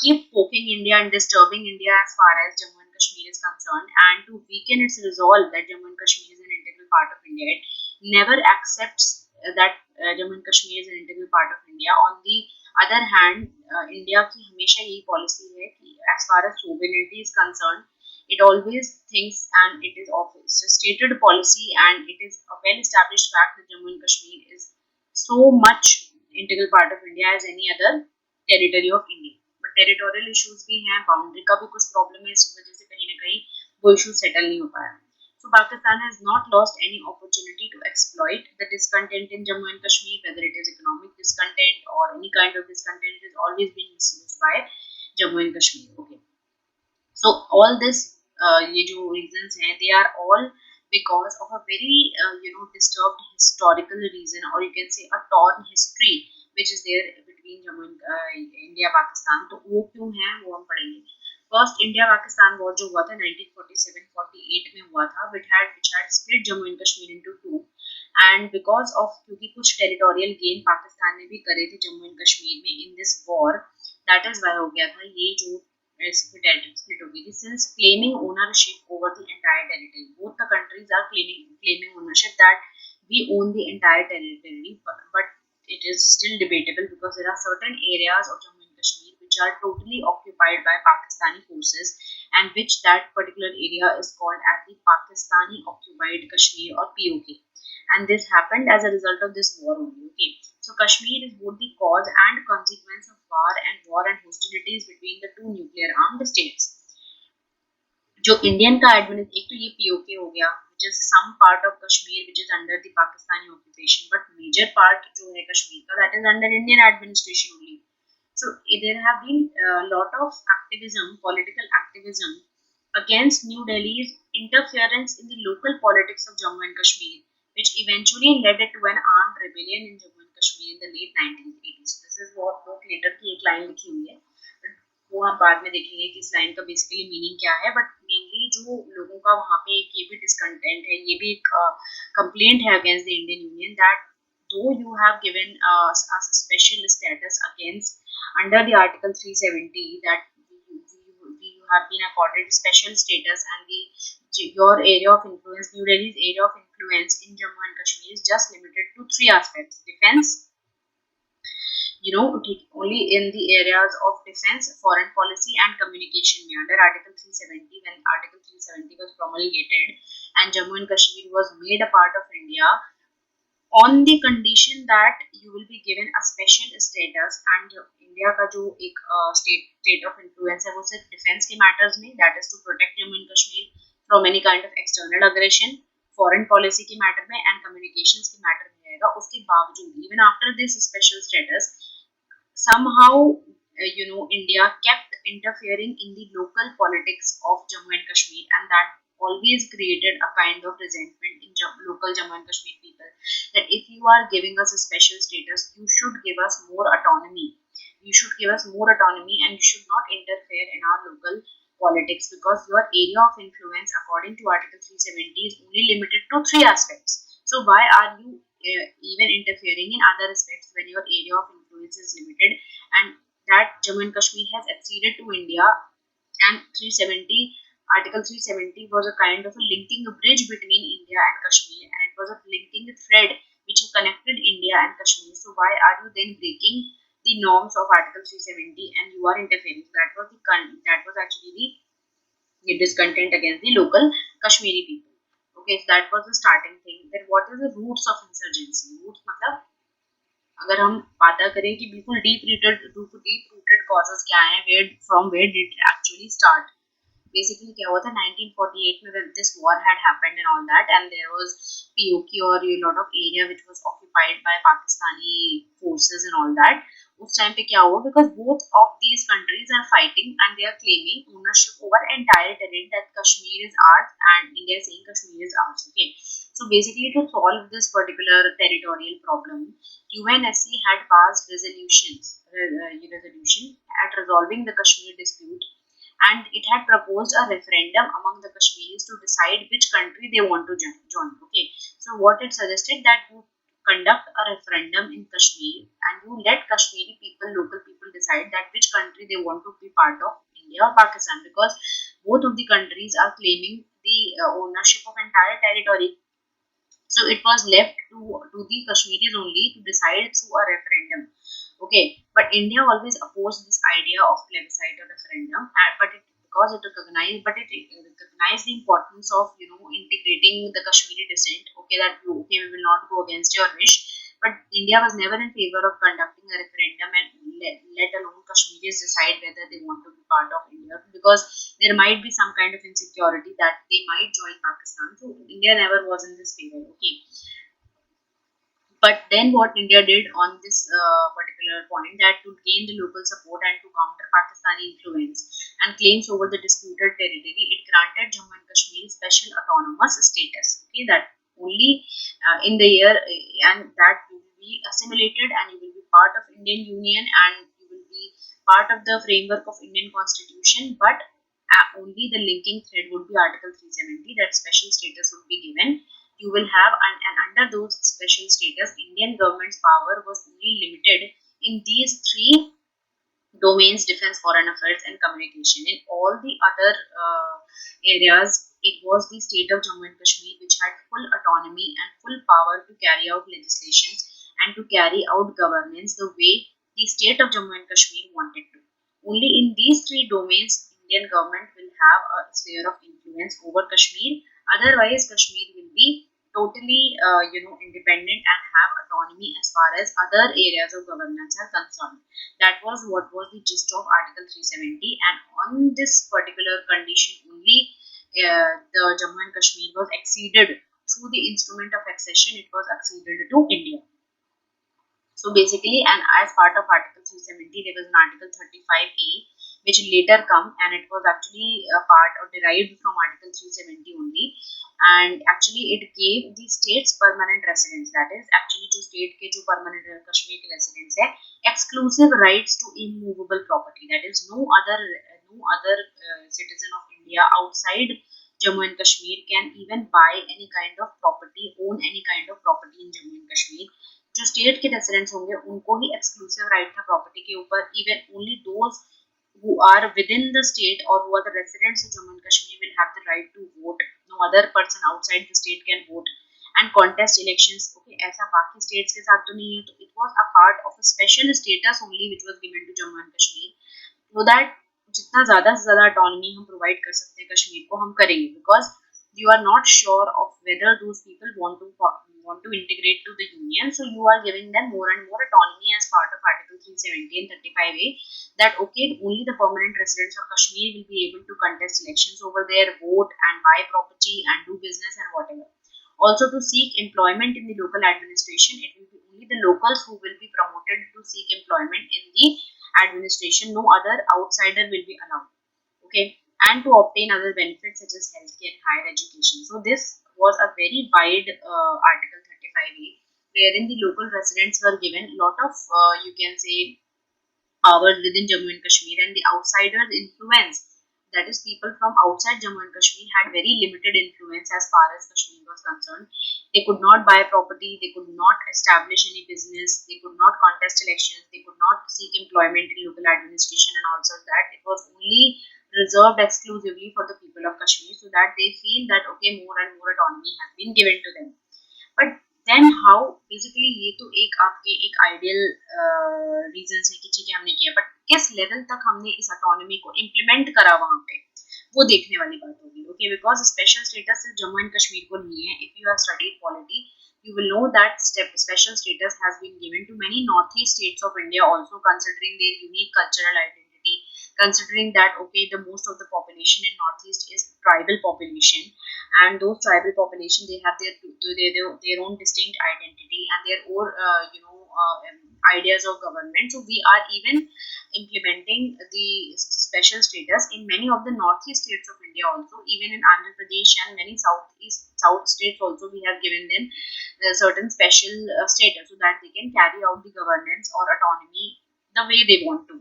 keep poking India and disturbing India as far as Jammu and Kashmir is concerned, and to weaken its resolve that Jammu and Kashmir is an integral part of India. It never accepts that Jammu and Kashmir is an integral part of India. On the other hand, India की हमेशा यही policy है कि as far as sovereignty is concerned, it always thinks, and it is a stated policy, and it is a well established fact that Jammu and Kashmir is so much integral part of India as any other territory of India. But territorial issues भी हैं, boundary का भी कुछ problem है, इस वजह से कहीं ना कहीं वो issue settle नहीं हो पाया. So Pakistan has not lost any opportunity to exploit the discontent in Jammu and Kashmir, whether it is economic discontent or any kind of discontent. It has always been misused by Jammu and Kashmir. Okay. So all this ये जो reasons हैं, they are all because of a very disturbed historical reason, or you can say a torn history which is there between Jammu and India Pakistan. तो वो क्यों है वो हम पढ़ेंगे. फर्स्ट इंडिया पाकिस्तान वॉर जो हुआ था 1947-48 में हुआ था, which had split Jammu and Kashmir into two, and because of क्योंकि कुछ टेरिटोरियल गेन पाकिस्तान ने भी करे थे जम्मू एंड कश्मीर में in this war, that is why हो गया था ये जो split हो गई थी, since claiming ownership over the entire territory. Both the countries are claiming ownership that we own the entire territory, but it is still debatable because there are certain areas of Jammu and Kashmir which are totally occupied by Pakistani forces, and which that particular area is called as the Pakistani occupied Kashmir or POK, and this happened as a result of this war only. Okay, so Kashmir is both the cause and consequence of war and hostilities between the two nuclear armed states. जो Indian का administration, एक तो ये PoK हो गया which is some part of Kashmir which is under the Pakistani occupation, but major part जो है कश्मीर का that is under Indian administration only. So there have been a lot of activism, political activism against New Delhi's interference in the local politics of Jammu and Kashmir, which eventually led it to an armed rebellion in Jammu and Kashmir in the late 1980s. This is what book later की एक line लिखी हुई है, वो हम बाद में देखेंगे कि इस लाइन का बेसिकली मीनिंग क्या है, बट मेनली जो लोगों का वहाँ पे एक ये भी डिसकंटेंट है, ये भी एक कंप्लेंट है against the Indian union that though you have given us a special status against under the article 370 that we have been accorded special status, and your area of influence, New Delhi's area of influence in Jammu and Kashmir is just limited to three aspects: defense, only in the areas of defense, foreign policy and communication. Under Article 370, when Article 370 was promulgated and Jammu and Kashmir was made a part of India, on the condition that you will be given a special status, and India का जो एक state of influence है वो सिर्फ defense के matters में, that is to protect Jammu and Kashmir from any kind of external aggression, foreign policy के matter में and communications के matter में रहेगा. उसके बावजूद even after this special status, somehow India kept interfering in the local politics of Jammu and Kashmir, and that always created a kind of resentment in local Jammu and Kashmir people, that if you are giving us a special status, you should give us more autonomy. You should give us more autonomy and you should not interfere in our local politics, because your area of influence according to Article 370 is only limited to three aspects. So why are you even interfering in other aspects when your area of influence is limited? And that Jammu and Kashmir has acceded to India, and 370 Article 370 was a kind of a linking a bridge between India and Kashmir, and it was a linking thread which connected India and Kashmir. So why are you then breaking the norms of Article 370 and you are interfering? That was actually the discontent against the local Kashmiri people. Okay, so that was the starting thing. Then what is the roots of insurgency? Roots मतलब अगर हम बात करें कि बिल्कुल deep rooted causes क्या हैं, from where did it actually start? Basically क्या हुआ था 1948 में, when this war had happened and all that, and there was POK or a lot of area which was occupied by Pakistani forces and all that. उस time पे क्या हुआ, because both of these countries are fighting and they are claiming ownership over entire territory, that Kashmir is ours and India is saying Kashmir is ours. Okay, so basically to solve this particular territorial problem, UNSC had passed resolution at resolving the Kashmir dispute, and it had proposed a referendum among the Kashmiris to decide which country they want to join. Okay, so what it suggested, that you conduct a referendum in Kashmir and you let Kashmiri people, local people, decide that which country they want to be part of, India or Pakistan, because both of the countries are claiming the ownership of entire territory. So it was left to the Kashmiris only to decide through a referendum. Okay, but India always opposed this idea of plebiscite or referendum, but it recognized the importance of integrating the Kashmiri descent. Okay, we will not go against your wish, but India was never in favor of conducting a referendum and let alone Kashmiris decide whether they want to be part of India, because there might be some kind of insecurity that they might join Pakistan. So India never was in this favor. Okay, but then what India did on this particular point, that to gain the local support and to counter Pakistani influence and claims over the disputed territory, it granted Jammu and Kashmir special autonomous status. Okay, that only in the year, and that you will be assimilated and you will be part of Indian Union and you will be part of the framework of Indian Constitution, but only the linking thread would be Article 370, that special status would be given. You will have, and under those special status, Indian government's power was only limited in these three domains: defense, foreign affairs, and communication. In all the other areas, it was the state of Jammu and Kashmir which had full autonomy and full power to carry out legislations and to carry out governance the way the state of Jammu and Kashmir wanted to. Only in these three domains, Indian government will have a sphere of influence over Kashmir. Otherwise, Kashmir will be totally, independent and have autonomy as far as other areas of governance are concerned. That was what was the gist of Article 370, and on this particular condition only, the Jammu and Kashmir was acceded through the instrument of accession. It was acceded to India. So basically, and as part of Article 370, there was an Article 35A, which later come, and it was actually a part or derived from Article 370 only. And actually, it gave the state's permanent residents, that is, actually जो state के जो permanent Kashmir के residents है, exclusive rights to immovable property. That is, no other citizen of India outside Jammu and Kashmir can even buy any kind of property, own any kind of property in Jammu and Kashmir. जो state के residents होंगे उनको ही exclusive right था property के ऊपर. Even only those who are within the state or who are the residents of Jammu and Kashmir will have the right to vote. No other person outside the state can vote and contest elections. Okay, ऐसा बाकी states के साथ तो नहीं है. तो it was a part of a special status only which was given to Jammu and Kashmir, so that जितना ज़्यादा से ज़्यादा autonomy हम provide कर सकते हैं कश्मीर को हम करेंगे, because you are not sure of whether those people want to integrate to the union. So you are giving them more and more autonomy as part of Article 370 and 35A, that okay, only the permanent residents of Kashmir will be able to contest elections over there, vote and buy property and do business and whatever. Also, to seek employment in the local administration, it will be only the locals who will be promoted to seek employment in the administration. No other outsider will be allowed. Okay, and to obtain other benefits such as healthcare and higher education. So this was a very wide Article 35A, wherein the local residents were given a lot of, you can say, powers within Jammu and Kashmir, and the outsiders' influence, that is, people from outside Jammu and Kashmir, had very limited influence as far as Kashmir was concerned. They could not buy property, they could not establish any business, they could not contest elections, they could not seek employment in local administration, and also that it was only reserved exclusively for the people of Kashmir, so that they feel that okay, more and more autonomy has been given to them. But then how, basically ये तो एक आपके एक ideal reason है कि ठीक है हमने किया, बट किस लेवल तक हमने इस ऑटोनॉमी को इम्प्लीमेंट करा वहां पे, वो देखने वाली बात होगी. ओके, बिकॉज स्पेशल स्टेटस सिर्फ जम्मू एंड कश्मीर को नहीं है. If you have studied polity, you will know that special status has been given to many northeast states of India also, considering their unique cultural identity, considering that okay, the most of the population in northeast is tribal population, and those tribal population, they have their own distinct identity and their own ideas of government. So we are even implementing the special status in many of the northeast states of India also, even in Andhra Pradesh and many south states also. We have given them certain special status so that they can carry out the governance or autonomy the way they want to.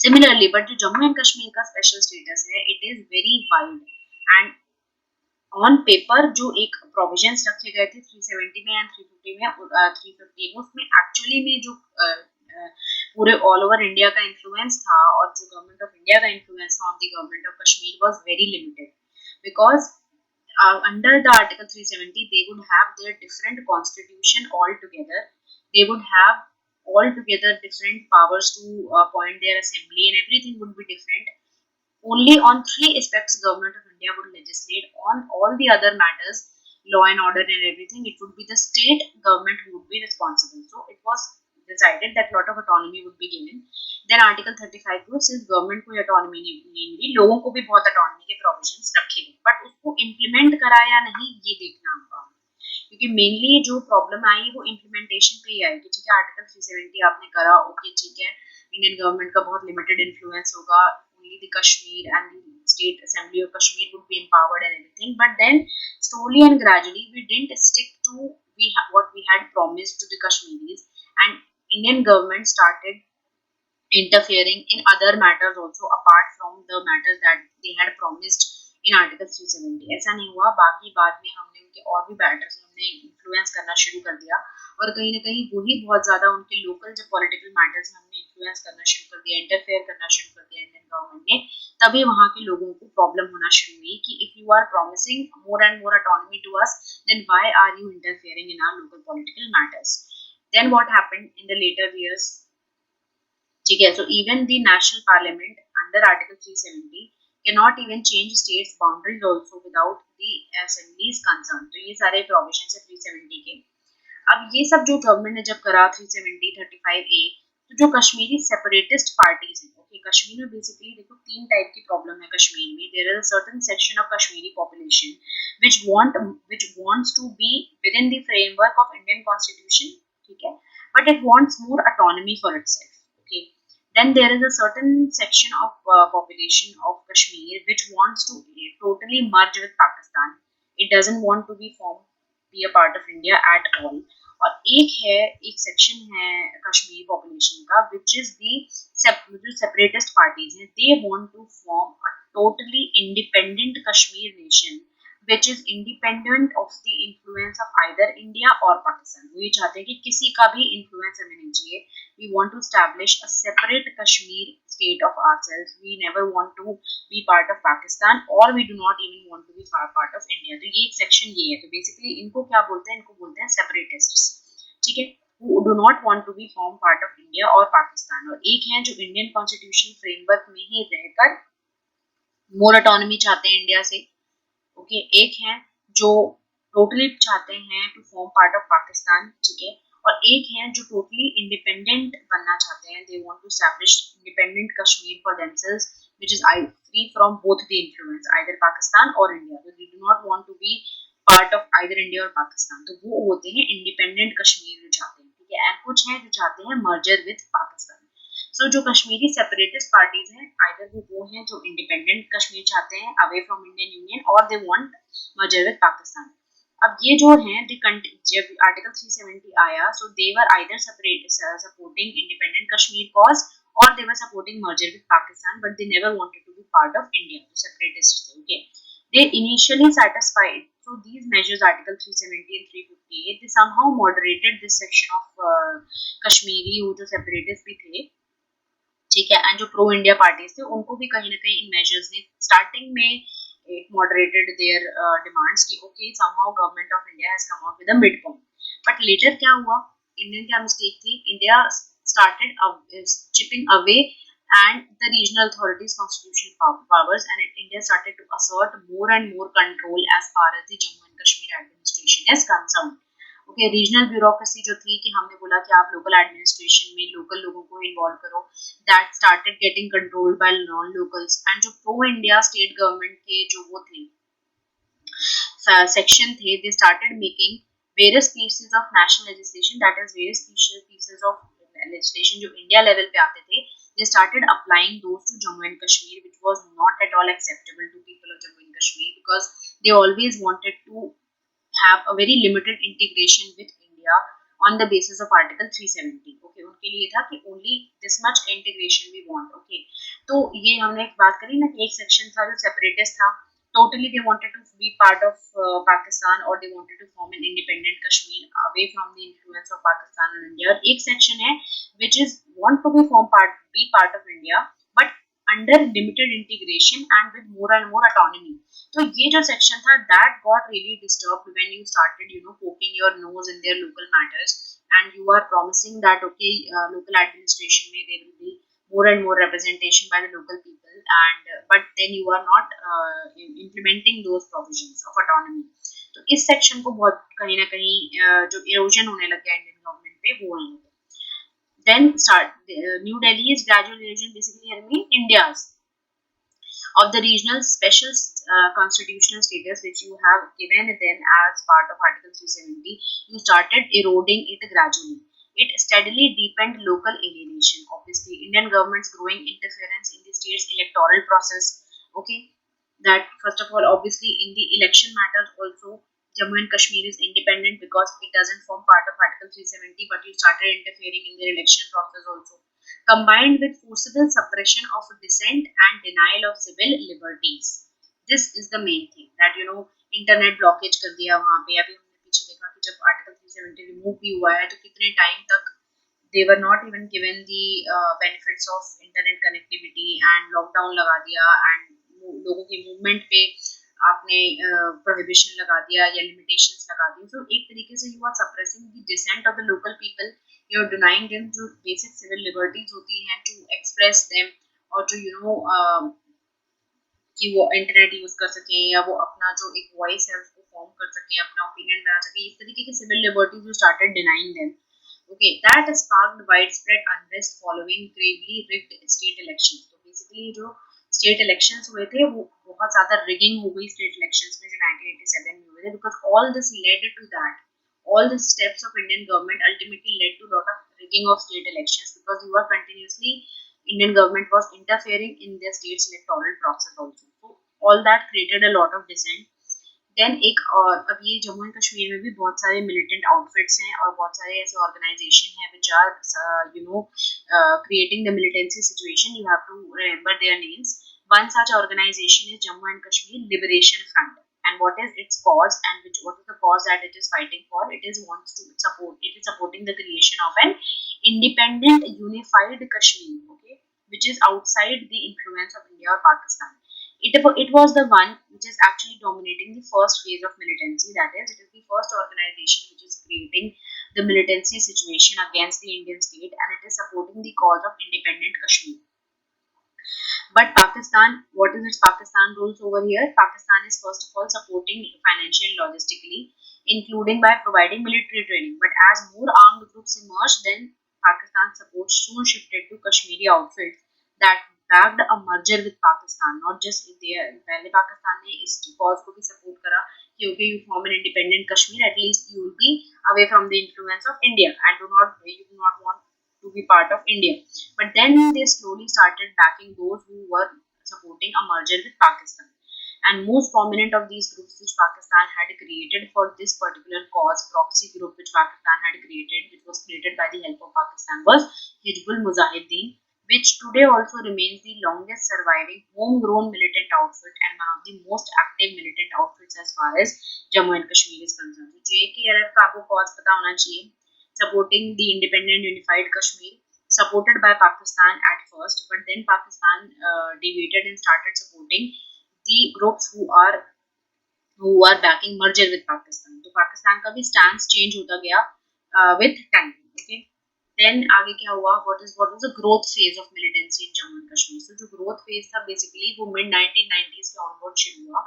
Similarly, but जो Jammu and Kashmir का special status है, it is very wide, and on paper जो एक provisions रखे गए थे 370 में and 350 में, उसमें एक्चुअली में जो पूरे ऑल ओवर इंडिया का इन्फ्लुएंस था और जो गवर्नमेंट ऑफ इंडिया का इन्फ्लुएंस था on the government of Kashmir was very limited, because under the Article 370 they would have their different constitution altogether. They would have altogether different powers to appoint their assembly, and everything would be different. Only on three aspects government of India would legislate. On all the other matters, law and order and everything, it would be the state government who would be responsible. So it was decided that lot of autonomy would be given. Then Article 35 को सिर्फ government को autonomy नहीं मिली, लोगों को भी बहुत autonomy के provisions रखे गए, बट उसको implement करा या नहीं ये देखना होगा, क्योंकि मेनली जो प्रॉब्लम आई वो इम्प्लीमेंटेशन पे ही आई कि ठीक है आर्टिकल 370 आपने करा, ओके ठीक है, इंडियन गवर्नमेंट का बहुत लिमिटेड इन्फ्लुएंस होगा, only the Kashmir and the state assembly of Kashmir would be empowered and everything, but then slowly and gradually we didn't stick to what we had promised to the Kashmiris, and Indian government started interfering in other matters also apart from the matters that they had promised in Article 370. ऐसा नहीं हुआ, बाकी बाद में हमने उनके और भी matters हमने influence करना शुरू कर दिया और कहीं ना कहीं वही बहुत ज़्यादा उनके local जो political matters में हमने influence करना शुरू कर दिया, interfere करना शुरू कर दिया इंडियन गवर्नमेंट ने, तभी वहाँ के लोगों को problem होना शुरू हुई कि if you are promising more and more autonomy to us, then why are you interfering in our local political matters? Then what happened in the later years? ठीक है, so even the national parliament under Article 370 cannot even change states boundaries also without the assembly's consent. तो ये सारे provisions है 370 के. अब ये सब जो गवर्नमेंट ने जब करा 370 35A, तो जो कश्मीरी सेपरेटिस्ट पार्टीज हैं, ओके, कश्मीर में बेसिकली देखो तीन टाइप की प्रॉब्लम है कश्मीर में. There is a certain section of Kashmiri population which wants to be within the framework of Indian constitution, ठीक है, but it wants more autonomy for itself, okay. Then there is a certain section of population of Kashmir which wants to totally merge with Pakistan. It doesn't want to be a part of India at all. और एक section है Kashmir population का which is the separatist parties हैं, they want to form a totally independent Kashmir nation which is independent of the influence of either India or Pakistan. वो ये चाहते हैं कि किसी का भी influence हमें नहीं चाहिए. We want to establish a separate Kashmir state of ourselves. We never want to be part of Pakistan or we do not even want to be part of India. तो ये एक section ये है. तो basically इनको क्या बोलते हैं? इनको बोलते हैं separatists. ठीक है? Who do not want to be form part of India or Pakistan. और एक है जो Indian Constitution framework में ही रहकर more autonomy चाहते हैं इंडिया से. ओके, एक है जो टोटली चाहते हैं to form part of Pakistan, ठीक है, और एक है जो टोटली इंडिपेंडेंट बनना चाहते हैं. They want to establish independent Kashmir for themselves which is free from both the influence either Pakistan और India. They do not want to be part of either India और पाकिस्तान. तो वो होते हैं इंडिपेंडेंट कश्मीर जो चाहते हैं, ठीक है. एंड कुछ है जो चाहते हैं मर्जर विद पाकिस्तान. सो जो कश्मीरी सेपरेटिस्ट पार्टीज हैं, आइदर वो हैं जो इंडिपेंडेंट कश्मीर चाहते हैं अवे फ्रॉम इंडियन यूनियन और they want merger with Pakistan. अब ये जो हैं जब आर्टिकल 370 आया, so they were either supporting independent Kashmir cause और they were supporting merger with Pakistan, but they never wanted to be part of India. जो सेपरेटिस्ट थे, okay, they initially satisfied. So these measures, Article 370 and 358, they somehow moderated this section of Kashmiri who जो separatists भी थे, ठीक है, and जो pro India parties थे उनको भी कहीं ना कहीं इन मेजर्स ने स्टार्टिंग में एक मॉडरेटेड देयर डिमांड्स की okay somehow government of India has come out with a mid point. But later क्या हुआ, इंडियन क्या मिस्टेक थी, India started chipping away and the regional authorities constitutional powers and India started to assert more and more control as far as the Jammu and Kashmir administration is concerned. Okay, regional bureaucracy जो थी कि हमने बोला कि आप local administration में local लोगों को इन्वॉल्व करो, that started getting controlled by non locals. And जो प्रो इंडिया स्टेट गवर्नमेंट के जो वो थे सेक्शन थे, they started making various pieces of national legislation, that is various pieces of legislation जो इंडिया लेवल पे आते थे, they started applying those to Jammu and Kashmir, which was not at all acceptable to people of Jammu and Kashmir because they always wanted to have a very limited integration with India on the basis of Article 370. Okay, उनके लिए था कि only this much integration we want. Okay, तो ये हमने एक बात करी ना कि एक सेक्शन था जो separatist था, totally they wanted to be part of Pakistan or they wanted to form an independent Kashmir away from the influence of Pakistan and India. और एक section है which is want to be part of India but under limited integration and with more and more autonomy. तो ये जो section था that got really disturbed when you started poking your nose in their local matters and you are promising that okay local administration में there will be more and more representation by the local people and but then you are not implementing those provisions of autonomy. तो इस section को बहुत कहीं ना कहीं जो erosion होने लग गया इंडियन गवर्नमेंट पे वो है. Then New Delhi's gradual erosion basically mean India's of the regional special constitutional status which you have given them as part of Article 370, you started eroding it gradually. It steadily deepened local alienation. Obviously, Indian government's growing interference in the state's electoral process. Okay, that first of all, obviously, in the election matters also, Jammu and Kashmir is independent because it doesn't form part of Article 370, but you started interfering in their election process also. combined with forcible suppression of dissent and denial of civil liberties. This is the main thing that internet blockage कर दिया वहां पे. अभी हमने पीछे देखा कि जब आर्टिकल 370 रिमूव भी हुआ है तो कितने टाइम तक they were not even given the benefits of internet connectivity and lockdown लगा दिया and लोगों की movement पे आपने prohibition लगा दिया या limitations लगा दी. So एक तरीके से you are suppressing the dissent of the local people. You are denying them जो basic civil liberties होती हैं to express them और to कि वो इंटरनेट यूज कर सकें या वो अपना जो एक वॉइस है उसको फॉर्म कर सकें, अपना ओपिनियन बना सकें. इस तरीके की civil liberties you started denying them. Okay, that sparked widespread unrest following gravely rigged state elections. तो basically जो state elections हुए थे वो बहुत ज़्यादा rigging हो गई state elections में जो 1987 में हुए थे, because all this led to that. All the steps of Indian government ultimately led to lot of rigging of state elections because you were continuously Indian government was interfering in their state's electoral process also. So all that created a lot of dissent. Then एक और अब ये Jammu and Kashmir में भी बहुत सारे militant outfits हैं और बहुत सारे ऐसे ऑर्गेनाइजेशन हैं which are creating the militancy situation. You have to remember their names. One such organization is Jammu and Kashmir Liberation Front. And what is its cause and what is the cause that it is fighting for? It is supporting the creation of an independent unified Kashmir, okay, which is outside the influence of India or Pakistan. It was the one which is actually dominating the first phase of militancy. That is, it is the first organization which is creating the militancy situation against the Indian state, and it is supporting the cause of independent Kashmir. But Pakistan, what is its Pakistan rules over here? Pakistan is first of all supporting financially and logistically, including by providing military training. But as more armed groups emerged, then Pakistan's support soon shifted to Kashmiri outfits that backed a merger with Pakistan. Not just India. पहले पाकिस्तान ने इस cause को भी support करा कि okay, you form an independent Kashmir, at least you will be away from the influence of India and you do not want to be part of India. But then they slowly started backing those who were supporting a merger with Pakistan. And most prominent of these groups which Pakistan had created for this particular cause, proxy group which Pakistan had created, which was created by the help of Pakistan, was Hizbul Mujahideen, which today also remains the longest surviving homegrown militant outfit and one of the most active militant outfits as far as Jammu and Kashmir is concerned. So JKLF का आपको cause पता होना चाहिए, supporting the independent unified Kashmir, supported by Pakistan at first, but then Pakistan deviated and started supporting the groups who are backing merger with Pakistan. तो पाकिस्तान का भी stance change होता गया with time. Okay. Then आगे क्या हुआ? What was the growth phase of militancy in Jammu and Kashmir? So जो growth phase था basically वो mid 1990s के onward शुरू हुआ,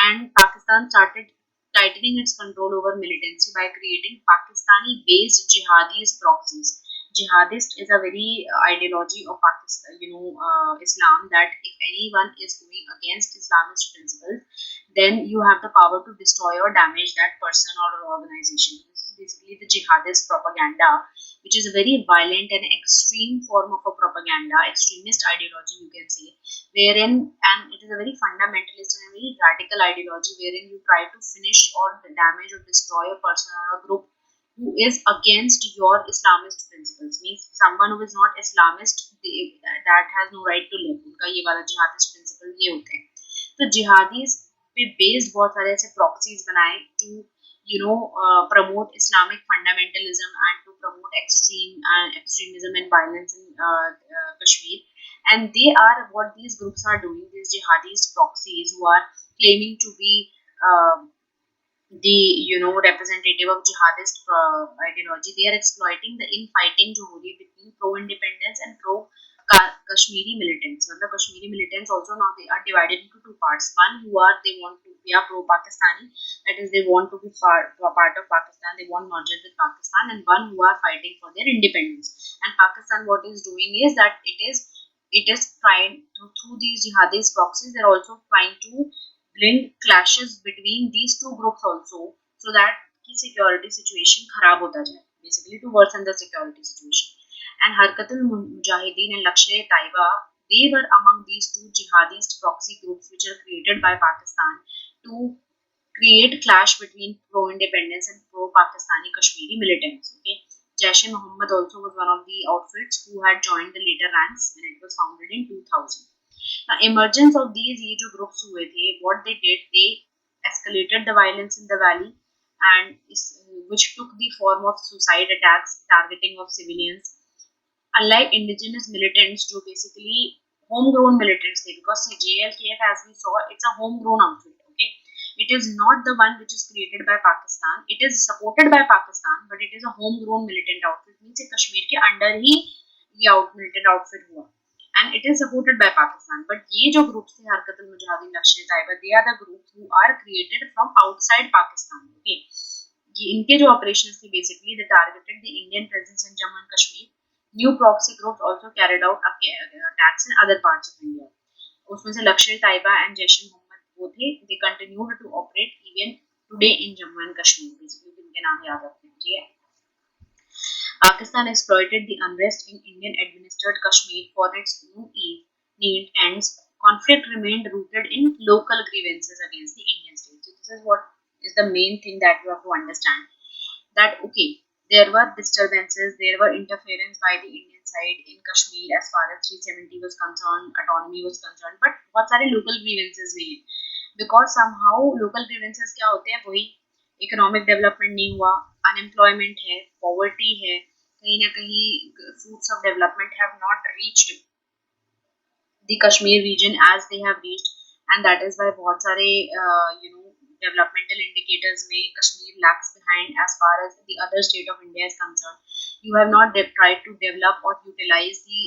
and Pakistan started tightening its control over militancy by creating Pakistani based jihadis proxies. Jihadist is a very ideology of Pakistan, Islam, that if anyone is going against Islamist principles, then you have the power to destroy or damage that person or organization. This is basically the jihadist propaganda, which is a very violent and extreme form of a propaganda, extremist ideology you can say, and it is a very fundamentalist and a very radical ideology wherein you try to finish or damage or destroy a person or a group who is against your Islamist principles. Means someone who is not Islamist, that has no right to live. उनका ये वाला jihadist principle ये होते हैं. तो jihadis पे based बहुत सारे ऐसे proxies बनाए to promote Islamic fundamentalism and to promote extremism and violence in Kashmir. And they are what these groups are doing. These jihadist proxies who are claiming to be the representative of jihadist ideology. They are exploiting the infighting जो हो रही है between pro-independence and pro-Kashmiri militants. The Kashmiri militants also now they are divided into two parts. One they want to be pro-Pakistani, that is they want to be part of Pakistan, they want merger with Pakistan, and one who are fighting for their independence. And Pakistan what is doing is that it is trying to, through these jihadist proxies, they are also trying to bring clashes between these two groups also, so that the security situation kharab hota jaye, basically to worsen the security situation. And Harkatul Mujahideen and Lashkar-e-Taiba, they were among these two jihadist proxy groups which are created by Pakistan to create clash between pro-independence and pro-Pakistani Kashmiri militants. Okay, Jaish-e-Mohammed also was one of the outfits who had joined the later ranks when it was founded in 2000. Now, emergence of these ये जो groups हुए थे, what they did, they escalated the violence in the valley, and which took the form of suicide attacks, targeting of civilians. Unlike indigenous militants, जो basically homegrown militants थे, because see, JLKF, as we saw, it's a homegrown outfit. Okay, it is not the one which is created by Pakistan. It is supported by Pakistan, but it is a homegrown militant outfit. Means ये कश्मीर के under ही ये militant outfit हुआ, and it is supported by Pakistan. But ये जो groups थे हरकत उल मुजाहिदीन लश्कर Taiba, they are the groups who are created from outside Pakistan. Okay, ये इनके जो operations थे, basically they targeted the Indian presence in Jammu and Kashmir. New proxy groups also carried out attacks in other parts of India. उसमें से लश्कर Taiba and Jaish-e-Mohammed वो थे. They continued to operate even today in Jammu and Kashmir. Basically इनके नाम याद रखने चाहिए. Pakistan exploited the unrest in Indian administered Kashmir for its own need ends. Conflict remained rooted in local grievances against the Indian state. So this is what is the main thing that you have to understand. That okay, there were disturbances, there were interference by the Indian side in Kashmir as far as 370 was concerned, autonomy was concerned, but बहुत सारे local grievances भी हैं, because somehow local grievances क्या होते हैं, वही economic development नहीं हुआ, unemployment है, poverty है, कहीं ना कहीं fruits of development have not reached the Kashmir region as they have reached, and that is why बहुत सारे developmental indicators में Kashmir lags behind as far as the other state of India is concerned. You have not tried to develop or utilize the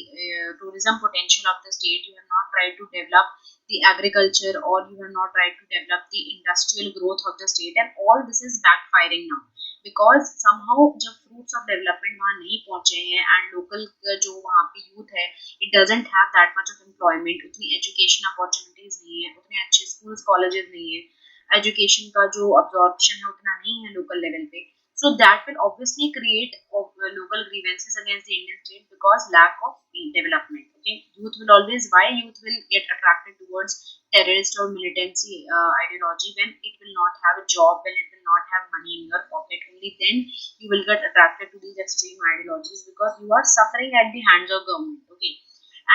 tourism potential of the state. You have not tried to develop the agriculture, or you have not tried to develop the industrial growth of the state, and all this is backfiring now. Because somehow जब fruits of development वहाँ नहीं पहुँचे हैं, and local जो वहाँ पे youth है, it doesn't have that much of employment, उतनी education opportunities नहीं है, उतने अच्छे schools colleges नहीं है, education का जो absorption है उतना नहीं है local level पे. So that will obviously create local grievances against the Indian state, because lack of development. Okay, youth will always, why youth will get attracted towards terrorist or militancy ideology, when it will not have a job, when it will not have money in your pocket, only then you will get attracted to these extreme ideologies, because you are suffering at the hands of government. Okay,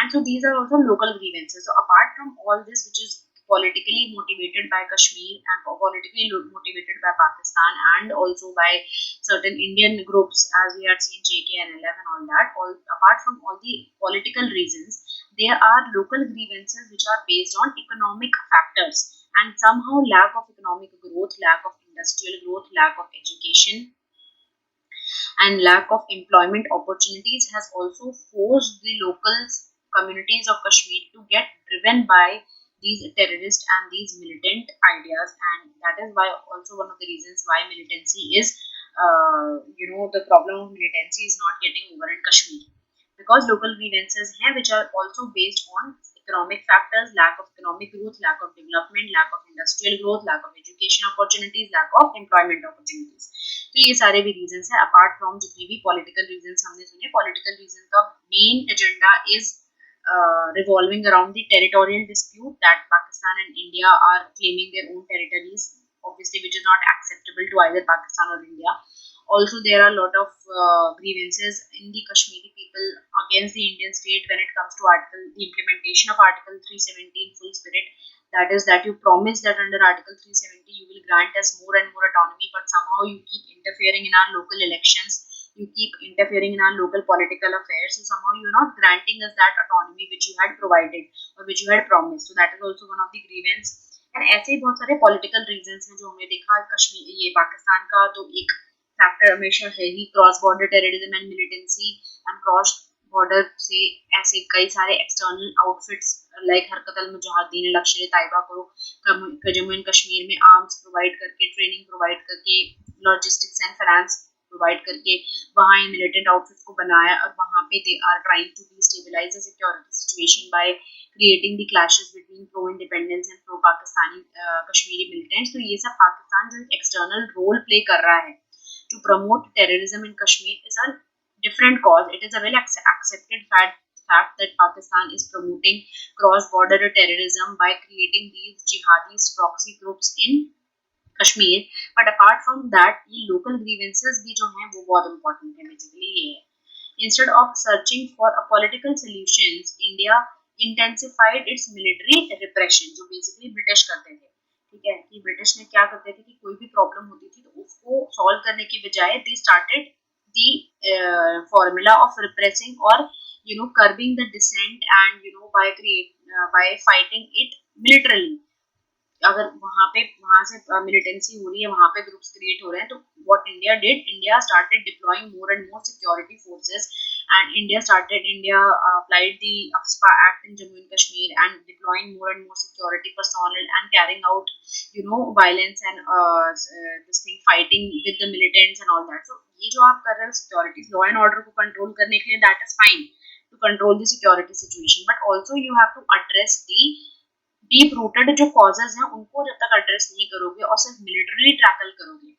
and so these are also local grievances. So apart from all this, which is politically motivated by Kashmir and politically motivated by Pakistan, and also by certain Indian groups, as we had seen JKNLF and all that, apart from all the political reasons, there are local grievances which are based on economic factors, and somehow lack of economic growth, lack of industrial growth, lack of education, and lack of employment opportunities has also forced the local communities of Kashmir to get driven by these terrorist and these militant ideas, and that is why also one of the reasons why militancy is, the problem of militancy is not getting over in Kashmir, because local grievances हैं which are also based on economic factors, lack of economic growth, lack of development, lack of industrial growth, lack of education opportunities, lack of employment opportunities. तो ये सारे भी reasons हैं, apart from जितने भी political reasons हमने सुने. Political reason का main agenda is revolving around the territorial dispute that Pakistan and India are claiming their own territories, obviously, which is not acceptable to either Pakistan or India. Also, there are a lot of grievances in the Kashmiri people against the Indian state when it comes to the implementation of Article 370 in full spirit. That is, that you promise that under Article 370 you will grant us more and more autonomy, but somehow you keep interfering in our local elections, you keep interfering in our local political affairs, so somehow you are not granting us that autonomy which you had provided or which you had promised. So that is also one of the grievance. And ऐसे ही बहुत सारे political reasons हैं जो हमने देखा कश्मीर ये पाकिस्तान का तो एक फैक्टर हमेशा है ही, cross border terrorism and militancy, and cross border से ऐसे कई सारे एक्सटर्नल आउटफिट्स लाइक हरकत अल मुजाहिदीन, लश्कर तैयबा को जम्मू एंड कश्मीर में आर्म्स प्रोवाइड करके, ट्रेनिंग प्रोवाइड करके, लॉजिस्टिक्स एंड फाइनेंस प्रोवाइड करके वहाँ इन मिलिटेंट आउटफिट्स को बनाया, और वहाँ पे they are trying to destabilise the security situation by creating the clashes between pro independence and pro Pakistani Kashmiri militants. तो ये सब पाकिस्तान जो एक एक्सटर्नल रोल प्ले कर रहा है to promote terrorism in Kashmir is a different cause. It is a well accepted fact that Pakistan is promoting cross-border terrorism by creating these jihadist proxy groups in Kashmir. But apart from that ये local grievances भी जो हैं वो बहुत important है. Basically ये है, instead of searching for a political solutions, India intensified its military repression, जो बेसिकली ब्रिटिश करते थे. ठीक है, कि ब्रिटिश ने क्या करते थे कि कोई भी प्रॉब्लम होती थी तो उसको सॉल्व करने की बजाय they started the formula of repressing और curbing the dissent and by fighting it militarily. अगर वहां से मिलिटेंसी हो रही है, वहां पे ग्रुप्स क्रिएट हो रहे हैं, तो what India did, India started deploying more and more security forces and India applied the AFSPA Act in Jammu and Kashmir and deploying more and more security personnel and carrying out violence and this thing fighting with the militants and all that. So ये जो आप कर रहे हो security law and order को control करने के लिए, that is fine to control the security situation, but also you have to address the deep rooted जो कॉजेज हैं उनको जब तक एड्रेस नहीं करोगे और सिर्फ मिलिट्री टैकल करोगे,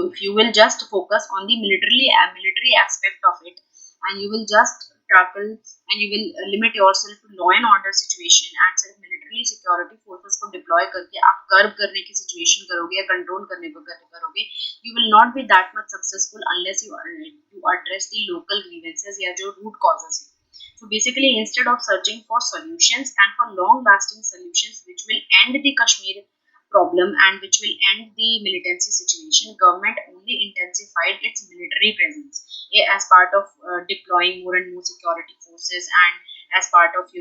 if you will just focus on the military aspect of it and you will just tackle and you will limit yourself to law and order situation and सिर्फ military security forces को deploy करके आप कर्ब करने की situation करोगे या control करने को करोगे, you will not be that much successful unless you address the local grievances या जो root causes हैं. So basically, instead of searching for solutions and for long-lasting solutions which will end the Kashmir problem and which will end the militancy situation, government only intensified its military presence as part of deploying more and more security forces and as part of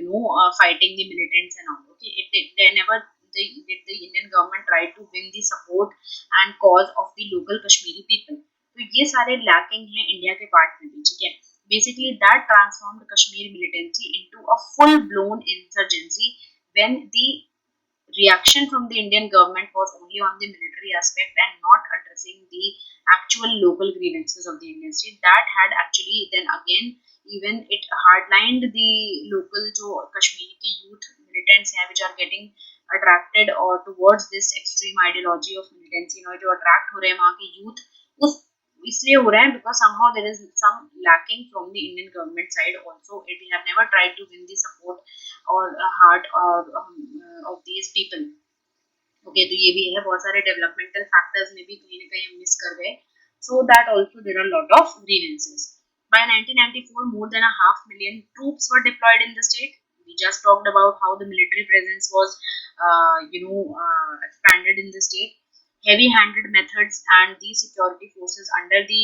fighting the militants and all. Okay, they never did the Indian government try to win the support and cause of the local Kashmiri people. तो ये सारे lacking हैं India के part में भी. ठीक है, basically that transformed Kashmir militancy into a full-blown insurgency when the reaction from the Indian government was only on the military aspect and not addressing the actual local grievances of the Indian state. That had actually then again even it hardlined the local जो Kashmiri के youth militants हैं which are getting attracted or towards this extreme ideology of militancy, जो attract हो रहे हैं वहाँ के youth उस इसलिए हो रहा है because somehow there is some lacking from the Indian government side also. It have never tried to win the support or heart of these people. Okay, तो ये भी है, बहुत सारे developmental factors में भी कहीं ना कहीं हम मिस कर गए. So that also there are a lot of grievances. By 1994, more than 500,000 troops were deployed in the state. We just talked about how the military presence was, expanded in the state. Heavy-handed methods and these security forces under the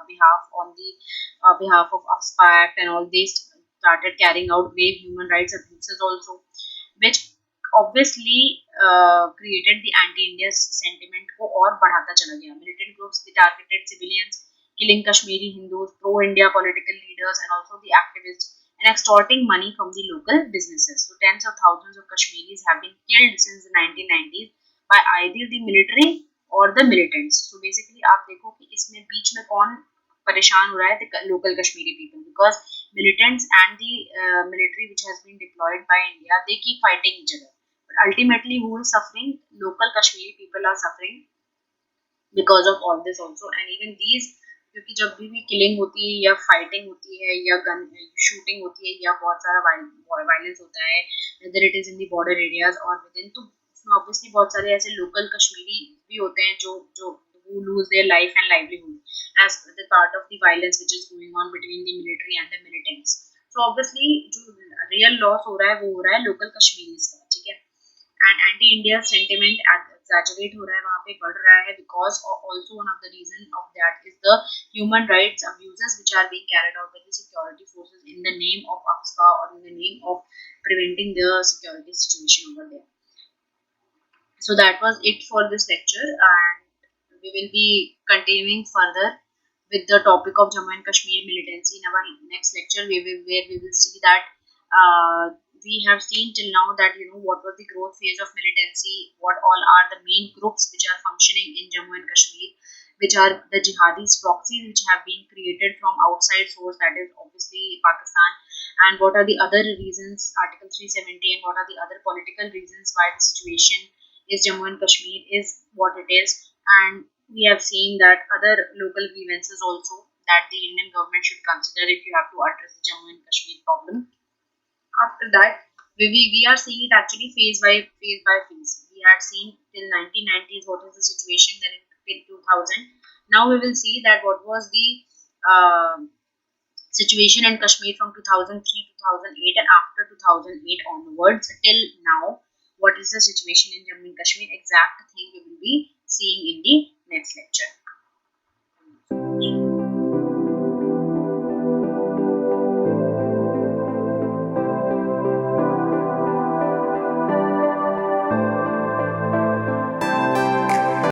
behalf of AFSPA Act and all these started carrying out grave human rights abuses also, which obviously created the anti-India sentiment को और बढ़ाता चला गया. Militant groups they targeted civilians, killing Kashmiri Hindus, pro-India political leaders and also the activists, and extorting money from the local businesses. So tens of thousands of Kashmiris have been killed since the 1990s by either the military or the militants. So basically आप देखो कि इसमें बीच में कौन परेशान हो रहा है, the local Kashmiri people, because militants and the military which has been deployed by India, they keep fighting each other, but ultimately who is suffering? Local Kashmiri people are suffering because of all this also. And even these, क्योंकि जब भी killing होती है या fighting होती है या gun shooting होती है या बहुत सारा वायलेंस होता है, whether it is in the border areas or within, तो उसमें obviously बहुत सारे ऐसे लोकल कश्मीरी भी होते हैं जो जो who lose their life and livelihood as the part of the violence which is going on between the military and the militants. So obviously जो real loss हो रहा है वो हो रहा है local Kashmiris का. ठीक है, and anti-India sentiment exaggerate हो रहा है, वहाँ पे बढ़ रहा है, because also one of the reason of that is the human rights abuses which are being carried out by the security forces in the name of AFSPA or in the name of preventing the security situation over there. So that was it for this lecture, and we will be continuing further with the topic of Jammu and Kashmir militancy in our next lecture. Where we will see that we have seen till now that what was the growth phase of militancy, what all are the main groups which are functioning in Jammu and Kashmir, which are the jihadis proxies which have been created from outside source, that is obviously Pakistan, and what are the other reasons, Article 370, and what are the other political reasons why the situation is Jammu and Kashmir is what it is. And we have seen that other local grievances also that the Indian government should consider if you have to address the Jammu and Kashmir problem. After that, we are seeing it actually phase by phase. We we had seen till 1990s what is the situation then in 2000. Now we will see that what was the situation in Kashmir from 2003 2008 and after 2008 onwards till now. What is the situation in Jammu and Kashmir? Exact thing we will be seeing in the next lecture.